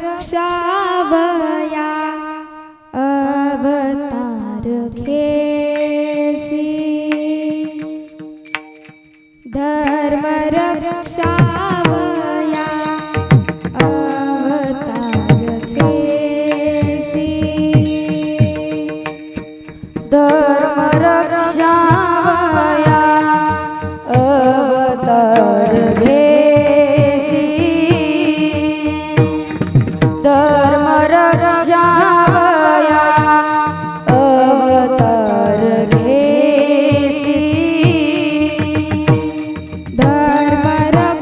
रक्षावया अवतार घेसी धर्म रक्षावया अवतार घेसी धर्म रक्षावया अवतार घेसी धर्म रक्षावया अवतार घेसी धर्म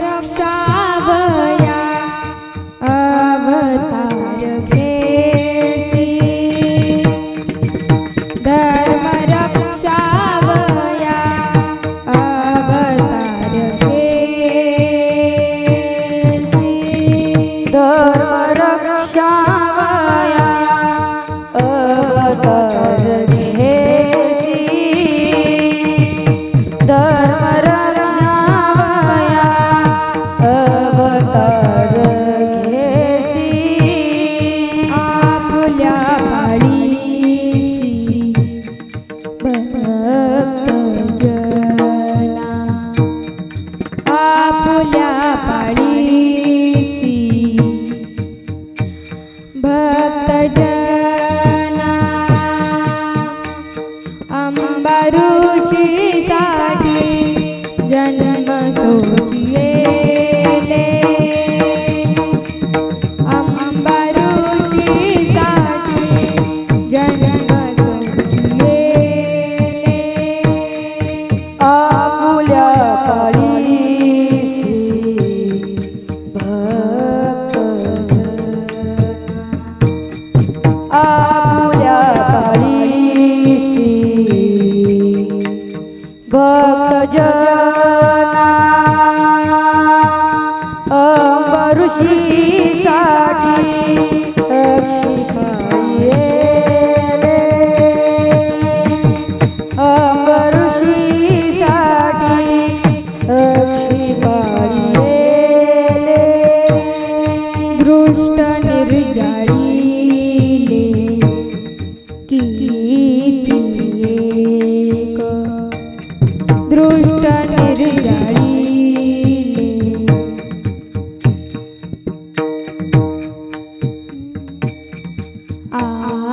रक्षावया अवतार घेसी धर्म रक्षावया अवतार घेसी धर्म रक्षावया अवतार घेसी धर्म रक्षावया अवतार घेसी आपुल्या पाळीसी भक्तजना आपुल्या पाळीसी भक्तजना अंबा ऋषीसाठी जन्म सोचिले अंबा ऋषीसाठी जन्म सोचिले आपुल्या काळीसी भक्तजना आपुल्या काळीसी भक्तजना अंबा ऋषीसाठी अंबा ऋषीसाठी दृष्ट निर्जाळीले किती एक दृष्ट निर्जाळीले आ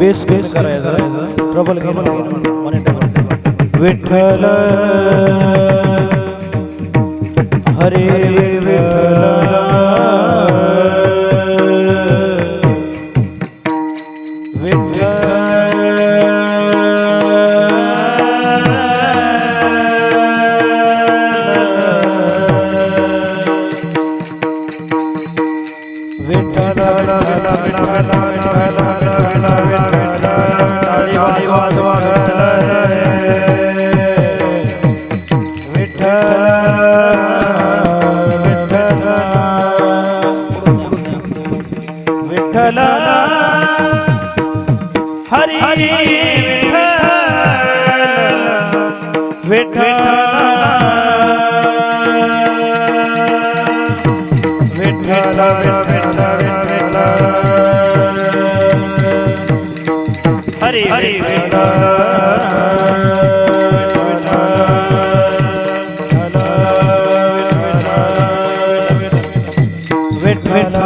बेस करायचा ट्रबल विठ्ठल हरे विठ्ठल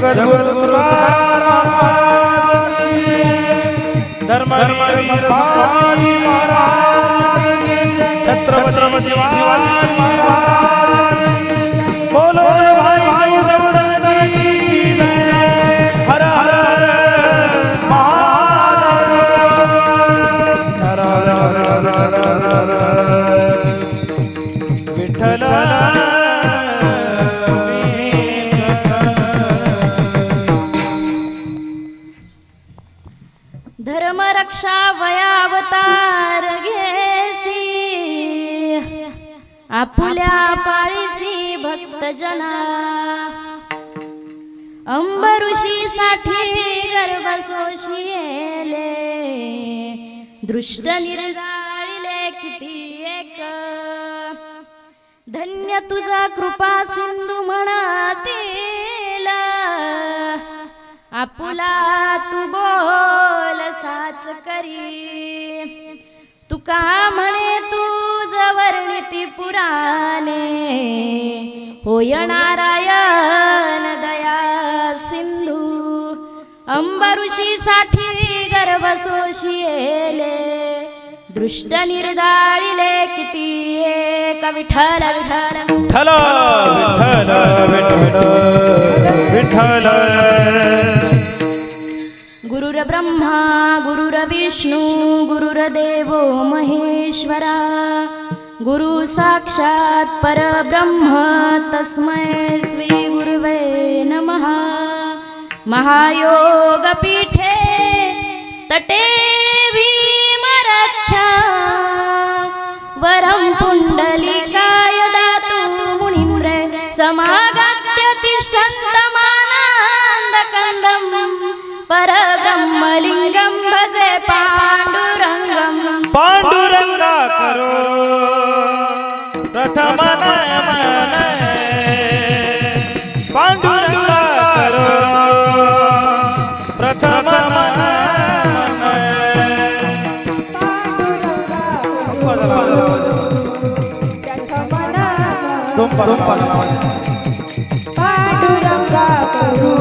जगद्गुरु तुकाराम धर्मवीर बाजी महाराज छत्रपती शिवाजी महाराज बोलो भाई भाई सब की जय हर हर महादेव हर हर विठ्ठल धर्मरक्षा वयावतार घेसी आपुल्या पाळीसी भक्तजना अंबऋषी साठी गर्भ सोशिले दृष्ट निर्जाळिले किती एक धन्य तुझा कृपा सिंधू म्हणतील आपुला तू बोल साच करी तुका म्हणे तुझ वर्णिती पुराणे होय नारायण दया सिंधू अंबऋषी साठी गर्भ सोशिले दृष्ट निर्दाळिले किती एक विठ्ठल विठ्ठल विठ्ठल विठ्ठल गुरुर्ब्रह्मा गुरुर्विष्णू गुरुर्देवो महेश्वरा गुरु साक्षात परब्रह्म तस्मै श्री गुरुवे नमः महायोग पीठे तटे भीमरथ्या वरं पुंडलिकाय दातु मुनीन्द्र समागत्य तिष्ठन्तमानन्दकन्दं परब्रह्मलिङ्गं भजे पाण्डुरङ्गं पांडुरंगा करो प्रथम नमन पांडुरंगा करो प्रथम नमन पांडुरंगा करू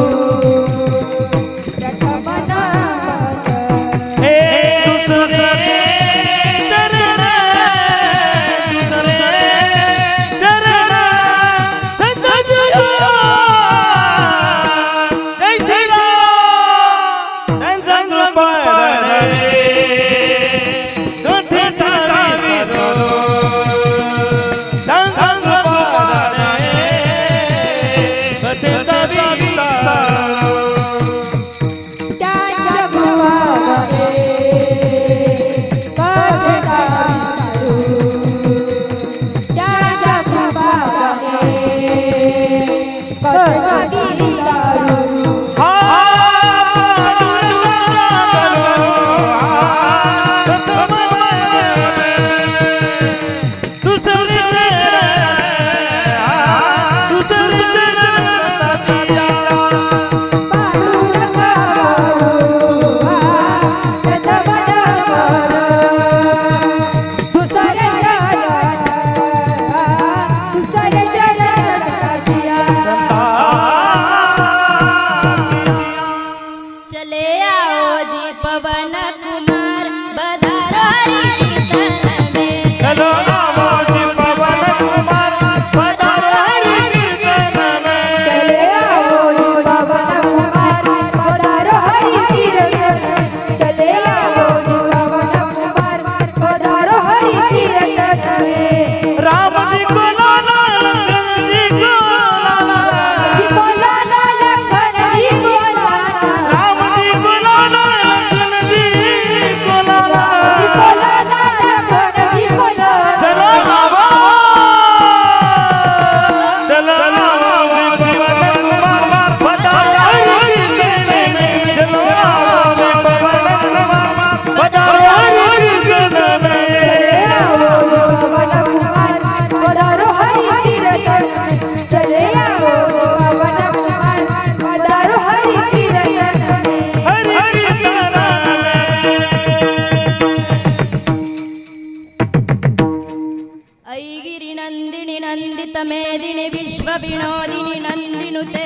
ऐगिरि नंदिनी नंदित मेदिनी विश्व विनोदिनी नंदिनुते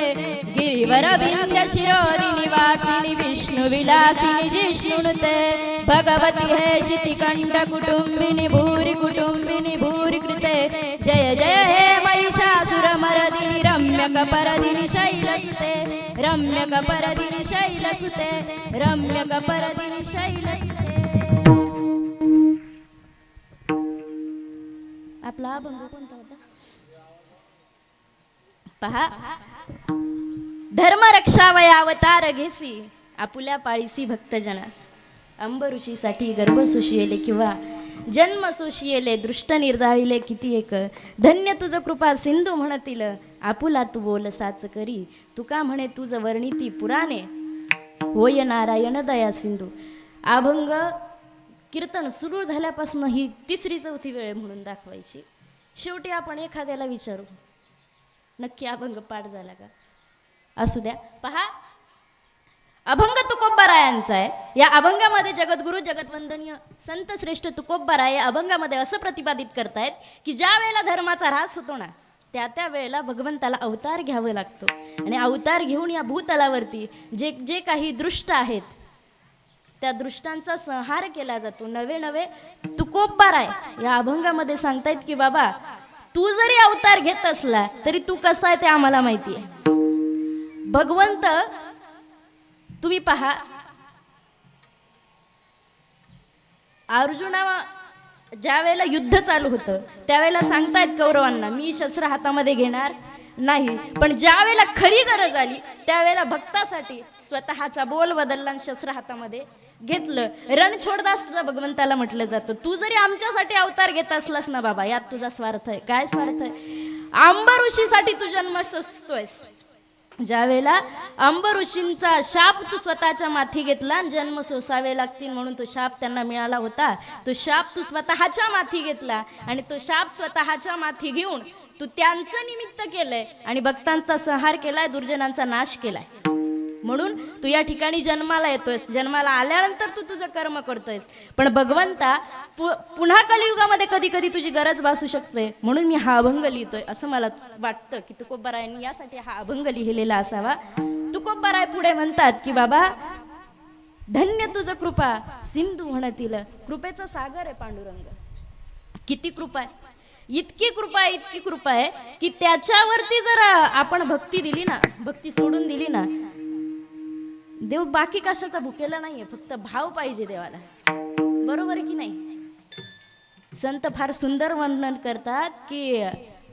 गिरिवर विंध्य शिरोरि निवासिनि विष्णु विलासिनि जिष्णुनुते भगवती हे शितिकंठ कुटुंबिनि भूरि कुटुंबिनि भूरि कृते जय जय हे महिषासुर मर्दिनि रम्यक परदिनि शैलसुते रम्यक परदिनि शैलसुते रम्यक परदिनि शैलसुते. आपला अभंग कोणता होता पहा. धर्म रक्षावया अवतार घेसी आपुल्या पाळीसी भक्तजना अंबऋषीसाठी गर्भ सुशियले किंवा जन्म सुशियले दृष्ट निर्धाळिले किती एक धन्य तुझ कृपा सिंधू म्हणतील आपुला तू बोल साच करी तुका म्हणे तुझ वर्णिती पुराणे होय नारायण दया सिंधू. अभंग कीर्तन सुरू झाल्यापासून ही तिसरी चौथी वेळ म्हणून दाखवायची. शेवटी आपण एखाद्याला विचारू नक्की अभंग पाठ झाला का. असू द्या. पहा अभंग तुकोबारायांचा आहे. या अभंगामध्ये जगद्गुरु जगतवंदनीय संत श्रेष्ठ तुकोबाराय या अभंगामध्ये असं प्रतिपादित करतायत की ज्या वेळेला धर्माचा ऱ्हास होतो ना त्या वेळेला भगवंताला अवतार घ्यावं लागतो आणि अवतार घेऊन या भूतलावरती जे जे काही दृष्ट आहेत त्या दृष्टांचा संहार केला जातो. नवे नवे तुकोबाराय या अभंगामध्ये सांगतायत की बाबा तू जरी अवतार घेत असला तरी तू कसा आहे ते आम्हाला माहिती आहे. भगवंत तुम्ही पहा अर्जुना ज्या वेळेला युद्ध चालू होतं त्यावेळेला सांगतायत कौरवांना मी शस्त्र हातामध्ये घेणार नाही, पण ज्या वेळेला खरी गरज आली त्यावेळेला भक्तासाठी स्वतःचा बोल बदलला आणि शस्त्र हातामध्ये घेतलं. रणछोडदास सुद्धा भगवंताला म्हटलं जातं तू जरी आमच्यासाठी अवतार घेत असलास ना बाबा यात तुझा स्वार्थ आहे. काय स्वार्थ आहे. अंबऋषीसाठी तू जन्म सोसतोयस. ज्या वेळेला अंबऋषींचा शाप तू स्वतःच्या माथी घेतला आणि जन्म सोसावे लागतील म्हणून तो शाप त्यांना मिळाला होता. तो शाप तू स्वतःच्या माथी घेतला आणि तो शाप स्वतःच्या माथी घेऊन तू त्यांचं निमित्त केलंय आणि भक्तांचा संहार केलाय दुर्जनांचा नाश केलाय. म्हणून तू या ठिकाणी जन्माला येतोयस. जन्माला आल्यानंतर तू तुझं कर्म करतोयस. पण भगवंता पुन्हा कलियुगामध्ये कधी कधी तुझी गरज भासू शकते म्हणून मी हा अभंग लिहितोय असं मला वाटतं की तुकोबारायांनी यासाठी हा अभंग लिहिलेला असावा. तुकोबाराय पुढे म्हणतात की बाबा धन्य तुझं कृपा सिंधू म्हणतील कृपेचा सागर आहे पांडुरंग. किती कृपा आहे. इतकी कृपा आहे की त्याच्यावरती जर आपण भक्ती दिली ना भक्ती सोडून दिली ना देव बाकी कशाचा भुकेला नाहीये. फक्त भाव पाहिजे देवाला. बरोबर आहे की नाही. संत फार सुंदर वर्णन करतात की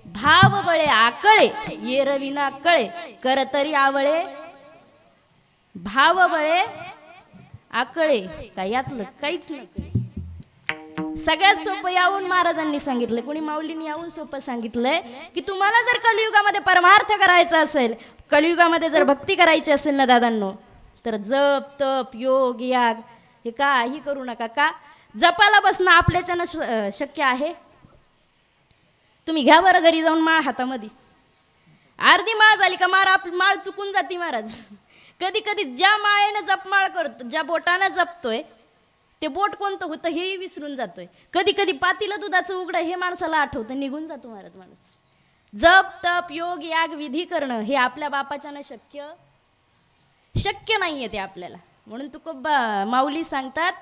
भाव बळे आकळे येरविना कळे कर तरी आवळे. भाव बळे आकळे का यातलं काहीच नाही. सगळ्यात सोपं यावून महाराजांनी सांगितलं कोणी माऊलींनी यावून सोपं सांगितलंय की तुम्हाला जर कलियुगामध्ये परमार्थ करायचा असेल कलियुगामध्ये जर भक्ती करायची असेल ना दादांनो तर जप तप योग याग हे काही करू नका. का जपाला बसणं आपल्याच्यानं शक्य आहे. तुम्ही घ्या बरं घरी जाऊन माळ हातामध्ये. अर्धी माळ झाली का माळ चुकून जाती महाराज. कधी कधी ज्या माळेनं जपमाळ करतो ज्या बोटानं जपतोय ते बोट कोणतं होतं हेही विसरून जातोय. कधी कधी पातीलं दुधाचं उघडं हे माणसाला आठवतं निघून जातो महाराज माणूस. जप तप योग याग विधी करणं हे आपल्या बापाच्यानं शक्य नाहीये ते आपल्याला. म्हणून तुकोबा माऊली सांगतात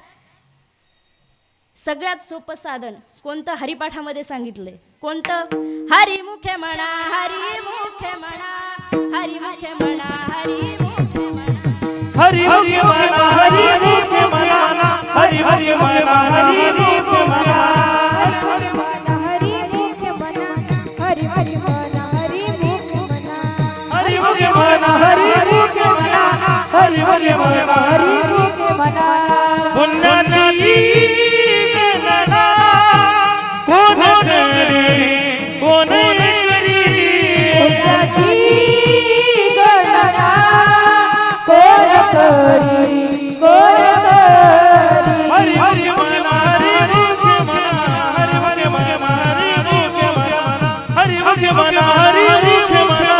सगळ्यात सोपं साधन कोणतं हरिपाठामध्ये सांगितलंय. कोणतं. हरिमुखे म्हणा हरिमुखे म्हणा हरिमुखे म्हणा हरिमुखे म्हणा हरि हरि म्हणा हरि मुखे म्हणा हरि हरि म्हणा हरि मुखे म्हणा हरी मुखे म्हणा हरी हरी म्हणा हरी मुखे म्हणा हरि मुखे म्हणा हरि मुखे म्हणा हरि हरि म्हणा हरि मुखे म्हणा पुण्याची गणना कोण करी कोण करी पुण्याची गणना कोण करी कोण करी हरि हरि म्हणा हरि मुखे म्हणा हरि हरि म्हणा हरि मुखे म्हणा हरि हरि म्हणा हरि मुखे म्हणा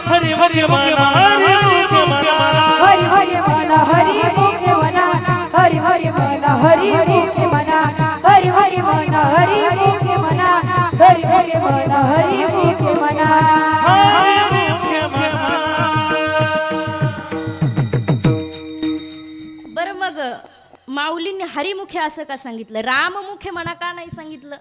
हरि हरि म्हणा हरि मुखे म्हणा हरी हरी म्हणा हरी मुखे म्हणा हरी हरी म्हणा हरी मुखे म्हणा हरी हरी म्हणा हरी मुखे म्हणा हरी हरी म्हणा हरी मुखे म्हणा हरि मुखे म्हणा हरिमुखे असं का सांगितलं? राममुखे म्हणा का नाही सांगितलं?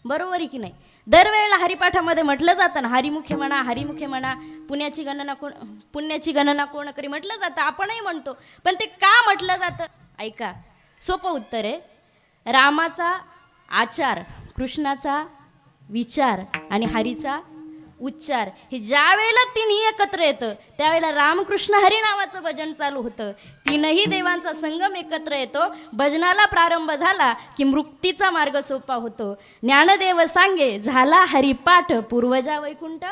बरोबर आहे की नाही? दरवेळेला हरिपाठामध्ये म्हटलं जातं ना, हरिमुखे म्हणा, हरिमुखे म्हणा, पुण्याची गणना कोण करी म्हटलं जातं, आपणही म्हणतो. पण ते का म्हटलं जातं? ऐका, सोपं उत्तर आहे. रामाचा आचार, कृष्णाचा विचार आणि हरीचा उच्चार हे ज्या वेळेला तिन्ही एकत्र येतं त्यावेळेला रामकृष्ण हरी नावाचं भजन चालू होतं. तीनही देवांचा संगम एकत्र येतो. भजनाला प्रारंभ झाला की मुक्तीचा मार्ग सोपा होतो. ज्ञानदेव सांगे झाला हरिपाठ, पूर्वजा वैकुंठ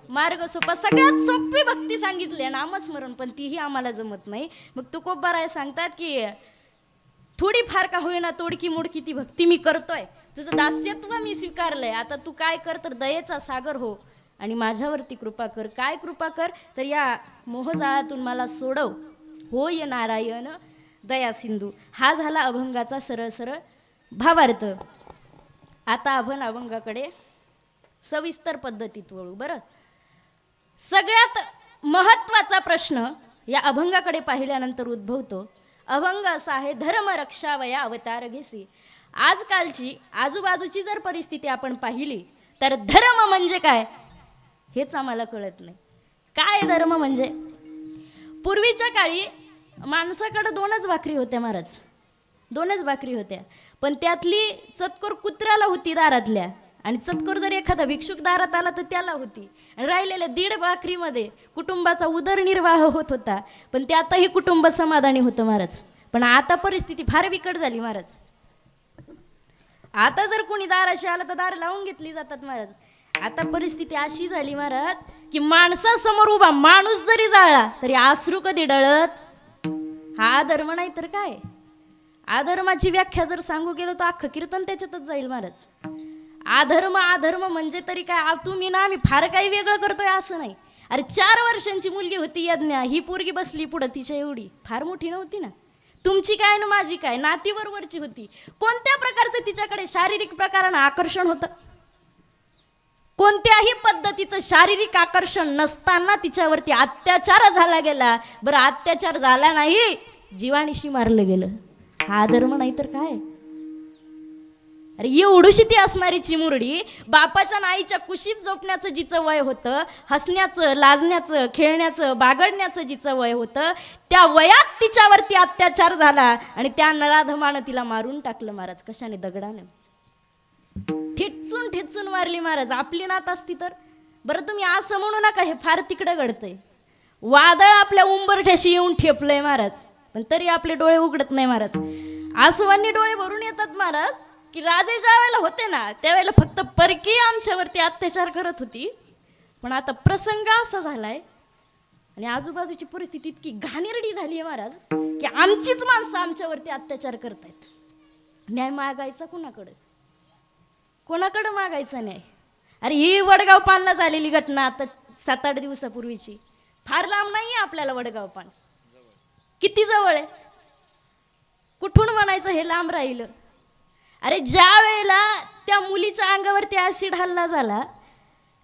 मार्ग सोपा. सगळ्यात सोपी भक्ती सांगितली आहे नामस्मरण, पण तीही आम्हाला जमत नाही. मग तुकोबाराय सांगतात की थोडी फार का होईना तोडकी मोडकी ती भक्ती मी करतोय, तुझं दास्यत्व मी स्वीकारलंय, आता तू काय कर तर दयेचा सागर हो आणि माझ्यावरती कृपा कर. काय कृपा कर तर या मोहजाळातून मला सोडव, होय नारायण दया सिंधू. हा झाला अभंगाचा सरळ सरळ भावार्थ. आता आपण अभंगाकडे सविस्तर पद्धतीत वळू. बरं, सगळ्यात महत्त्वाचा प्रश्न या अभंगाकडे पाहिल्यानंतर उद्भवतो. अभंग असा आहे, धर्म रक्षावया अवतार घेसी. आजकालची आजूबाजूची जर परिस्थिती आपण पाहिली तर धर्म म्हणजे काय हेच आम्हाला कळत नाही. काय धर्म म्हणजे? पूर्वीच्या काळी माणसाकडे 2च भाकरी होत्या महाराज, 2च भाकरी होत्या. पण त्यातली चतकोर कुत्र्याला होती दारातल्या, आणि चतकोर जर एखादा भिक्षुक दारात आला तर त्याला होती. आणि राहिलेल्या 1.5 भाकरीमध्ये कुटुंबाचा उदरनिर्वाह होत होता. पण त्यातही कुटुंब समाधानी होतं महाराज. पण आता परिस्थिती फार बिकट झाली महाराज. आता जर कोणी दाराशी आलं तर दार लावून घेतली जातात महाराज. आता परिस्थिती अशी झाली महाराज की माणसासमोर उभा माणूस जरी जाळला तरी आसरू कधी डळत. हा धर्म नाही तर काय? अधर्माची व्याख्या जर सांगू गेलो तर अख्खं कीर्तन त्याच्यातच जाईल महाराज. अधर्म अधर्म म्हणजे तरी काय? तुम्ही ना आम्ही फार काही वेगळं करतोय असं नाही. अरे 4 वर्षांची मुलगी होती यज्ञा, ही पोरगी बसली पुढं तिच्या एवढी, फार मोठी नव्हती ना. तुमची काय ना माझी काय, नातीबरोबरची होती. कोणत्या प्रकारचं तिच्याकडे शारीरिक प्रकारानं आकर्षण होतं? कोणत्याही पद्धतीचं शारीरिक आकर्षण नसताना तिच्यावरती अत्याचार झाला गेला. बरं, अत्याचार झाला नाही, जीवानिशी मारलं गेलं. हा धर्म नाही तर काय? अरे एवढीशी ती असणारी चिमुरडी बापाच्या आणि आईच्या कुशीत झोपण्याचं जिचं वय होतं, हसण्याचं, लाजण्याचं, खेळण्याचं, बागडण्याचं जिचं वय होतं, त्या वयात तिच्यावरती अत्याचार झाला आणि त्या नराधमानं तिला मारून टाकलं महाराज. कशाने? दगडानं ठेचून ठेचून मारली महाराज. आपली नात असती तर? बरं तुम्ही असं म्हणू नका, हे फार तिकडं घडतंय. वादळ आपल्या उंबरठ्याशी येऊन ठेपलंय महाराज, पण तरी आपले डोळे उघडत नाही महाराज. आसवांनी डोळे भरून येतात महाराज की राजे ज्या वेळेला होते ना त्यावेळेला फक्त परकीय आमच्यावरती अत्याचार करत होती. पण आता प्रसंग असा झालाय आणि आजूबाजूची परिस्थिती इतकी घाणेरडी झाली आहे महाराज की आमचीच माणसं आमच्यावरती अत्याचार करतायत. न्याय मागायचा कुणाकडे? कोणाकडे मागायचा न्याय? अरे ही वडगाव पानला झालेली घटना आता 7-8 दिवसापूर्वीची, फार लांब नाही आहे आपल्याला वडगाव पान. किती जवळ आहे? कुठून म्हणायचं हे लांब राहिलं. अरे ज्या वेळेला त्या मुलीच्या अंगावरती ॲसिड हल्ला झाला,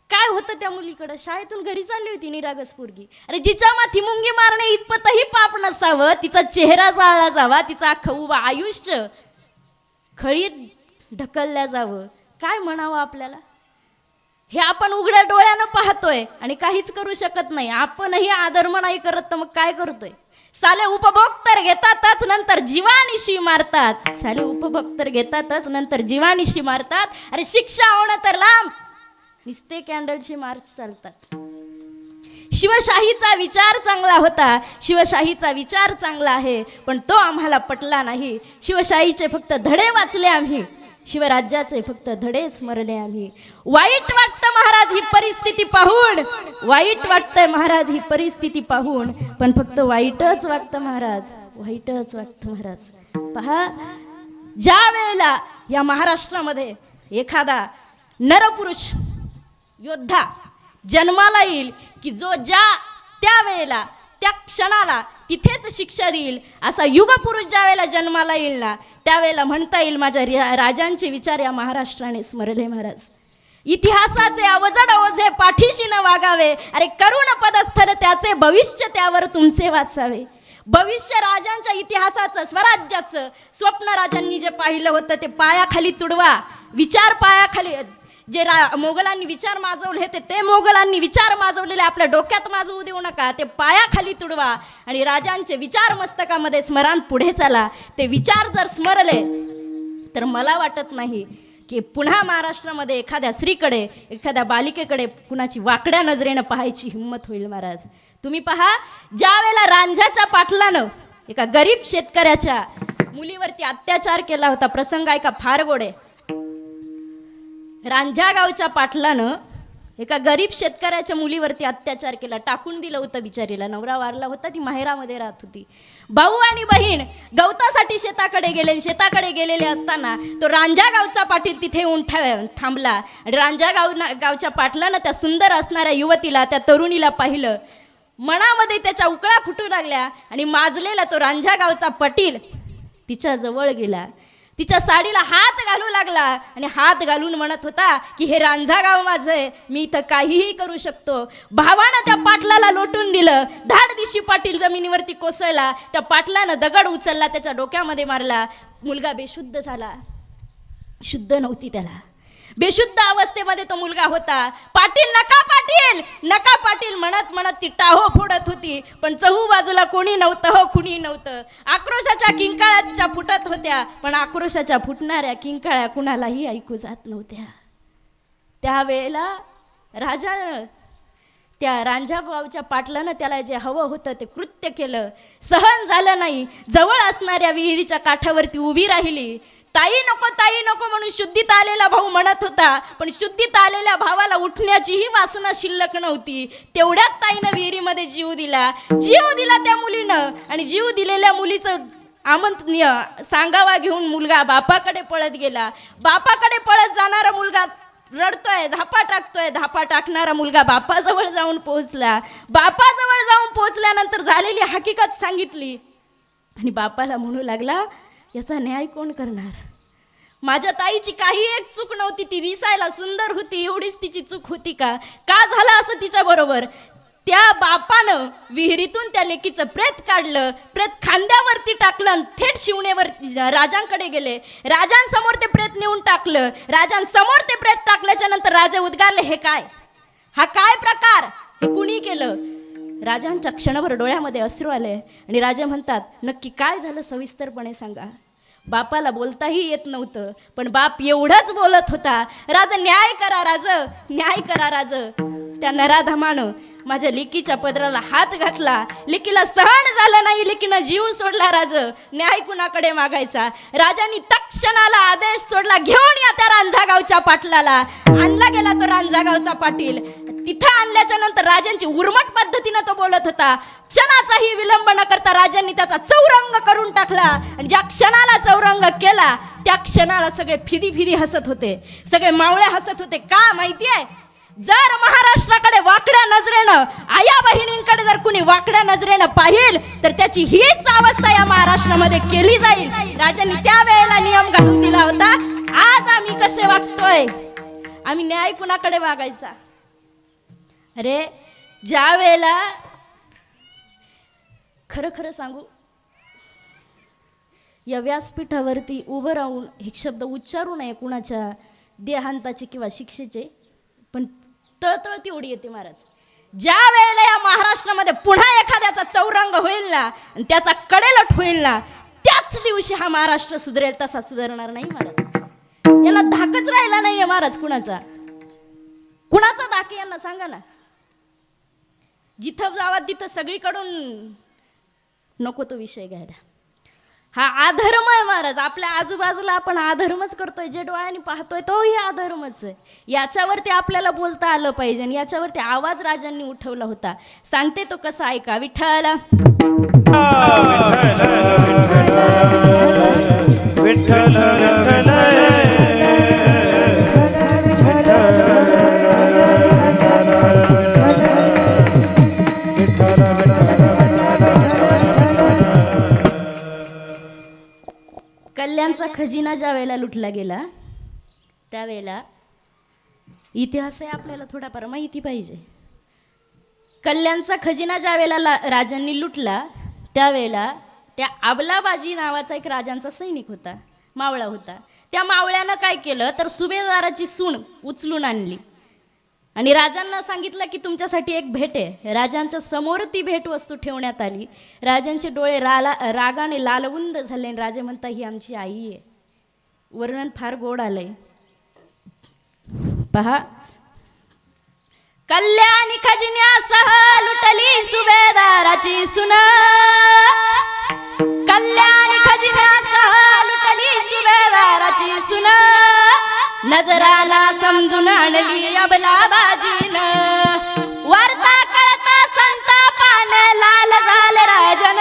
काय होतं त्या मुलीकडं? शाळेतून घरी चालली होती निरागस पोरगी. अरे जिच्या माथी मुंगी मारणे इतपतही पाप नसावं, तिचा चेहरा जाळला जावा, तिचं अख्खं उभं आयुष्य खळीत ढकलल्या जावं. काय म्हणावं आपल्याला? हे आपण उघड्या डोळ्यानं पाहतोय आणि काहीच करू शकत नाही. आपणही अधर्म नाही करत तर मग काय करतोय? साले उपभोग तर घेतातच, नंतर जीवानिशी मारतात. साले उपभोग तर घेतातच, नंतर जीवानिशी मारतात. अरे शिक्षा होणं तर लांब, नुसते कॅन्डलचे मार्च चालतात. शिवशाहीचा विचार चांगला होता, शिवशाहीचा विचार चांगला आहे, पण तो आम्हाला पटला नाही. शिवशाहीचे फक्त धडे वाचले आम्ही, शिवराज्याचे फक्त धडे स्मरले आम्ही. वाईट वाटतं महाराज ही परिस्थिती पाहून, वाईट वाटतंय महाराज ही परिस्थिती पाहून, पण फक्त वाईटच वाटतं महाराज, वाईटच वाटतं महाराज. पहा, ज्या वेळेला या महाराष्ट्रामध्ये एखादा नरपुरुष योद्धा जन्माला येईल की जो त्या वेळेला त्या क्षणाला तिथेच शिक्षा देईल, असा युगपुरुष ज्या वेळेला जन्माला येईल ना त्यावेळेला म्हणता येईल माझ्या राजांचे विचार या महाराष्ट्राने स्मरले महाराज. इतिहासाचे अवजड ओझे पाठीशी न वागावे, अरे करुण पदस्थर त्याचे भविष्य त्यावर तुमचे वाचावे. भविष्य राजांच्या इतिहासाचं स्वराज्याचं स्वप्न राजांनी जे पाहिलं होतं ते पायाखाली तुडवा. विचार पायाखाली जे मोगलांनी विचार माजवले होते ते मोगलांनी विचार माजवलेले आपल्या डोक्यात माजवू देऊ नका. ते पायाखाली तुडवा आणि राजांचे विचार मस्तकामध्ये स्मरण पुढे चला. ते विचार जर स्मरले तर मला वाटत नाही की पुन्हा महाराष्ट्रामध्ये एखाद्या स्त्रीकडे एखाद्या बालिकेकडे कुणाची वाकड्या नजरेनं पाहायची हिंमत होईल. महाराज तुम्ही पहा, ज्या वेळेला रांझ्याच्या पाटलानं एका गरीब शेतकऱ्याच्या मुलीवरती अत्याचार केला होता, प्रसंग ऐका फार गोड आहे. रांझ्या गावच्या पाटलानं एका गरीब शेतकऱ्याच्या मुलीवरती अत्याचार केला, टाकून दिलं होतं बिचारीला. नवरा वारला होता, ती माहेरामध्ये राहत होती. भाऊ आणि बहीण गवतासाठी शेताकडे गेलेले असताना तो रांझ्या गावचा पाटील तिथे येऊन थांबला. आणि रांझ्या गावच्या पाटलानं त्या सुंदर असणाऱ्या युवतीला, त्या तरुणीला पाहिलं. मनामध्ये त्याच्या उकळा फुटू लागल्या आणि माजलेला तो रांझ्या गावचा पाटील तिच्या जवळ गेला. तिच्या साडीला हात घालू लागला आणि हात घालून म्हणत होता की हे रांझा गाव माझं आहे, मी इथं काहीही करू शकतो. भावानं त्या पाटलाला लोटून दिलं. धाड दिशी पाटील जमिनीवरती कोसळला. त्या पाटलानं दगड उचलला, त्याच्या डोक्यामध्ये मारला. मुलगा बेशुद्ध झाला. शुद्ध नव्हती त्याला, बेशुद्ध अवस्थेमध्ये तो मुलगा होता. पाटील नका, पाटील नका, पाटील म्हणत म्हणत ती टाहो फोडत होती. पण चहू बाजूला कोणी नव्हतं, हो कुणी नव्हतं. आक्रोशाच्या किंकाळ्या तिच्या फुटत होत्या, पण आक्रोशाच्या फुटणाऱ्या किंकाळ्या कुणालाही ऐकू जात नव्हत्या. त्यावेळेला राजानं त्या रांझागावच्या पाटलानं त्याला जे हवं होतं ते कृत्य केलं. सहन झालं नाही. जवळ असणाऱ्या विहिरीच्या काठावरती उभी राहिली. ताई नको म्हणून शुद्धीत आलेला भाऊ म्हणत होता, पण शुद्धीत आलेल्या भावाला उठण्याचीही वासना शिल्लक नव्हती. तेवढ्यात ताईनं विहिरीमध्ये जीव दिला त्या मुलीनं. आणि जीव दिलेल्या मुलीचं आमंत्रण सांगावा घेऊन मुलगा बापाकडे पळत गेला. बापाकडे पळत जाणारा मुलगा रडतोय, धापा टाकतोय. धापा टाकणारा मुलगा बापाजवळ जाऊन पोहोचला. बापाजवळ जाऊन पोहोचल्यानंतर झालेली हकीकत सांगितली आणि बापाला म्हणू लागला, याचा न्याय कोण करणार? माझ्या ताईची काही एक चूक नव्हती. ती दिसायला सुंदर होती, एवढीच तिची चूक होती का झालं असं तिच्या बरोबर? त्या बापानं विहिरीतून त्या लेकीचं प्रेत काढलं. प्रेत खांद्यावरती टाकलं. थेट शिवणेवर राजांकडे गेले. राजांसमोर ते प्रेत नेऊन टाकलं. राजांसमोर ते प्रेत टाकल्याच्या नंतर राजे उद्गारले, हे काय? हा काय प्रकार? हे कुणी केलं? राजांच्या क्षणावर डोळ्यामध्ये अश्रू आले आणि राजे म्हणतात, नक्की काय झालं सविस्तरपणे सांगा. बापाला बोलताही येत नव्हतं, पण बाप एवढंच बोलत होता, राज न्याय करा, राज न्याय करा. राज त्या नराधमानं माझ्या लेकीच्या पदराला हात घातला. लेकीला सहन झालं नाही, लेकीनं जीव सोडला. राज न्याय कुणाकडे मागायचा? राजांनी तत्क्षणाला आदेश सोडला, घेऊन या त्या रांझागावच्या पाटलाला. आणला गेला तो रांझागावचा पाटील. तिथं आणल्याच्या नंतर राजांची उर्मट पद्धतीनं तो बोलत होता. क्षणाचाही विलंब न करता राजांनी त्याचा चौरंग करून टाकला. आणि ज्या क्षणाला चौरंग केला त्या क्षणाला सगळे फिदी हसत होते, सगळे मावळे हसत होते. का माहितीये? जर महाराष्ट्राकडे वाकड्या नजरेनं, आया बहिणींकडे जर कुणी वाकड्या नजरेनं पाहिल तर त्याची हीच अवस्था या महाराष्ट्रामध्ये केली जाईल. राजांनी त्यावेळेला नियम घालून दिला होता. आज आम्ही कसे वागतोय? आम्ही न्याय कुणाकडे मागायचा? अरे ज्या वेळेला खरं सांगू, या व्यासपीठावरती उभं राहून हे शब्द उच्चारू नये कुणाच्या देहांताचे किंवा शिक्षेचे, पण तळतळ तेवढी येते महाराज. ज्या वेळेला या महाराष्ट्रामध्ये पुन्हा एखाद्याचा चौरंग होईल ना आणि त्याचा कडेलट होईल ना, त्याच दिवशी हा महाराष्ट्र सुधरेल. तसा सुधारणार नाही महाराज. याला धाकच राहिला नाहीये महाराज. कुणाचा धाक यांना सांगा ना. जिथं जावा तिथं सगळीकडून नको तो विषय घ्यायला. हा अधर्म आहे महाराज. आपल्या आजूबाजूला आपण अधर्मच करतोय. जे डोळ्याने पाहतोय तोही अधर्मच आहे. याच्यावरती आपल्याला बोलता आलं पाहिजे आणि याच्यावरती आवाज राजांनी उठवला होता. सांगते तो कसा, ऐका. विठ्ठल कल्याणचा खजिना ज्या वेळेला लुटला गेला त्यावेळेला इतिहासही आपल्याला थोडाफार माहिती पाहिजे. कल्याणचा खजिना ज्या वेळेला राजांनी लुटला त्यावेळेला त्या अबलाबाजी नावाचा एक राजांचा सैनिक होता, मावळा होता. त्या मावळ्यानं काय केलं तर सुभेदाराची सूण उचलून आणली आणि राजांना सांगितलं की तुमच्यासाठी एक भेट आहे. राजांच्या समोर ती भेटवस्तू ठेवण्यात आली. राजांचे डोळे रागाने लालवुंद झाले आणि राजे म्हणता ही आमची आई आहे. वर्णन फार गोड आलंय पहा. कल्याणी खजिन्यासह लुटली सुभेदाराची सून, कल्याणी खजिन्यासह लुटली सुभेदाराची सून, नजराला समजून आणली अबलाबाजीन. वार्ता कळता संतापाने लाल झाले राजन,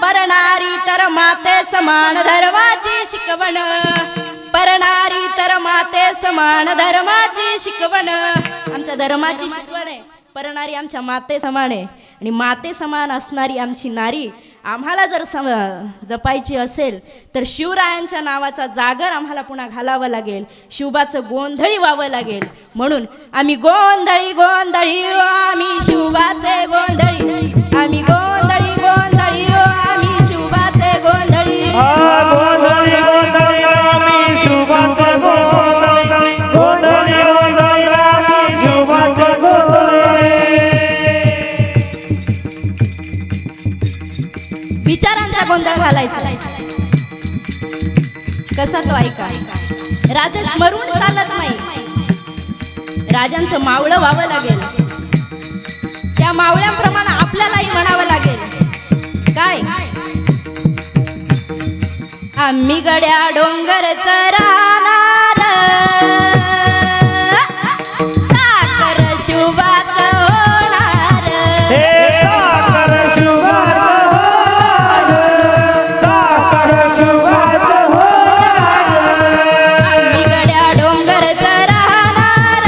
परणारी तर माते समान धर्माची शिकवण, परणारी तर माते समान धर्माची शिकवण. आमच्या धर्माची शिकवण आहे, परणारी आमच्या माते समान आहे आणि माते समान असणारी आमची नारी आम्हाला जर जपायची असेल तर शिवरायांच्या नावाचा जागर आम्हाला पुन्हा घालावं लागेल, शिवबाचं गोंधळी व्हावं लागेल. म्हणून आम्ही गोंधळी गोंधळी ओ आम्ही शिवबाचे गोंधळी, आम्ही गोंधळी गोंधळी ओ आम्ही शिवबाचे गोंधळी. गोंधळी गोंधळी आम्ही शिवबाचे गोंधळी, गोंधळी गोंधळी आम्ही शिवबाचे गोंधळी. विचारांचा गोंधळ घालायचा कसा तो ऐका. राजा मरून चालत नाही, राजांचं मावळं व्हावं लागेल. त्या मावळ्याप्रमाणे आपल्यालाही म्हणावं लागेल काय. आम्ही गड्या डोंगर राहणार, साखर शिवबाचं होणार. आम्ही गड्या डोंगर राहणार,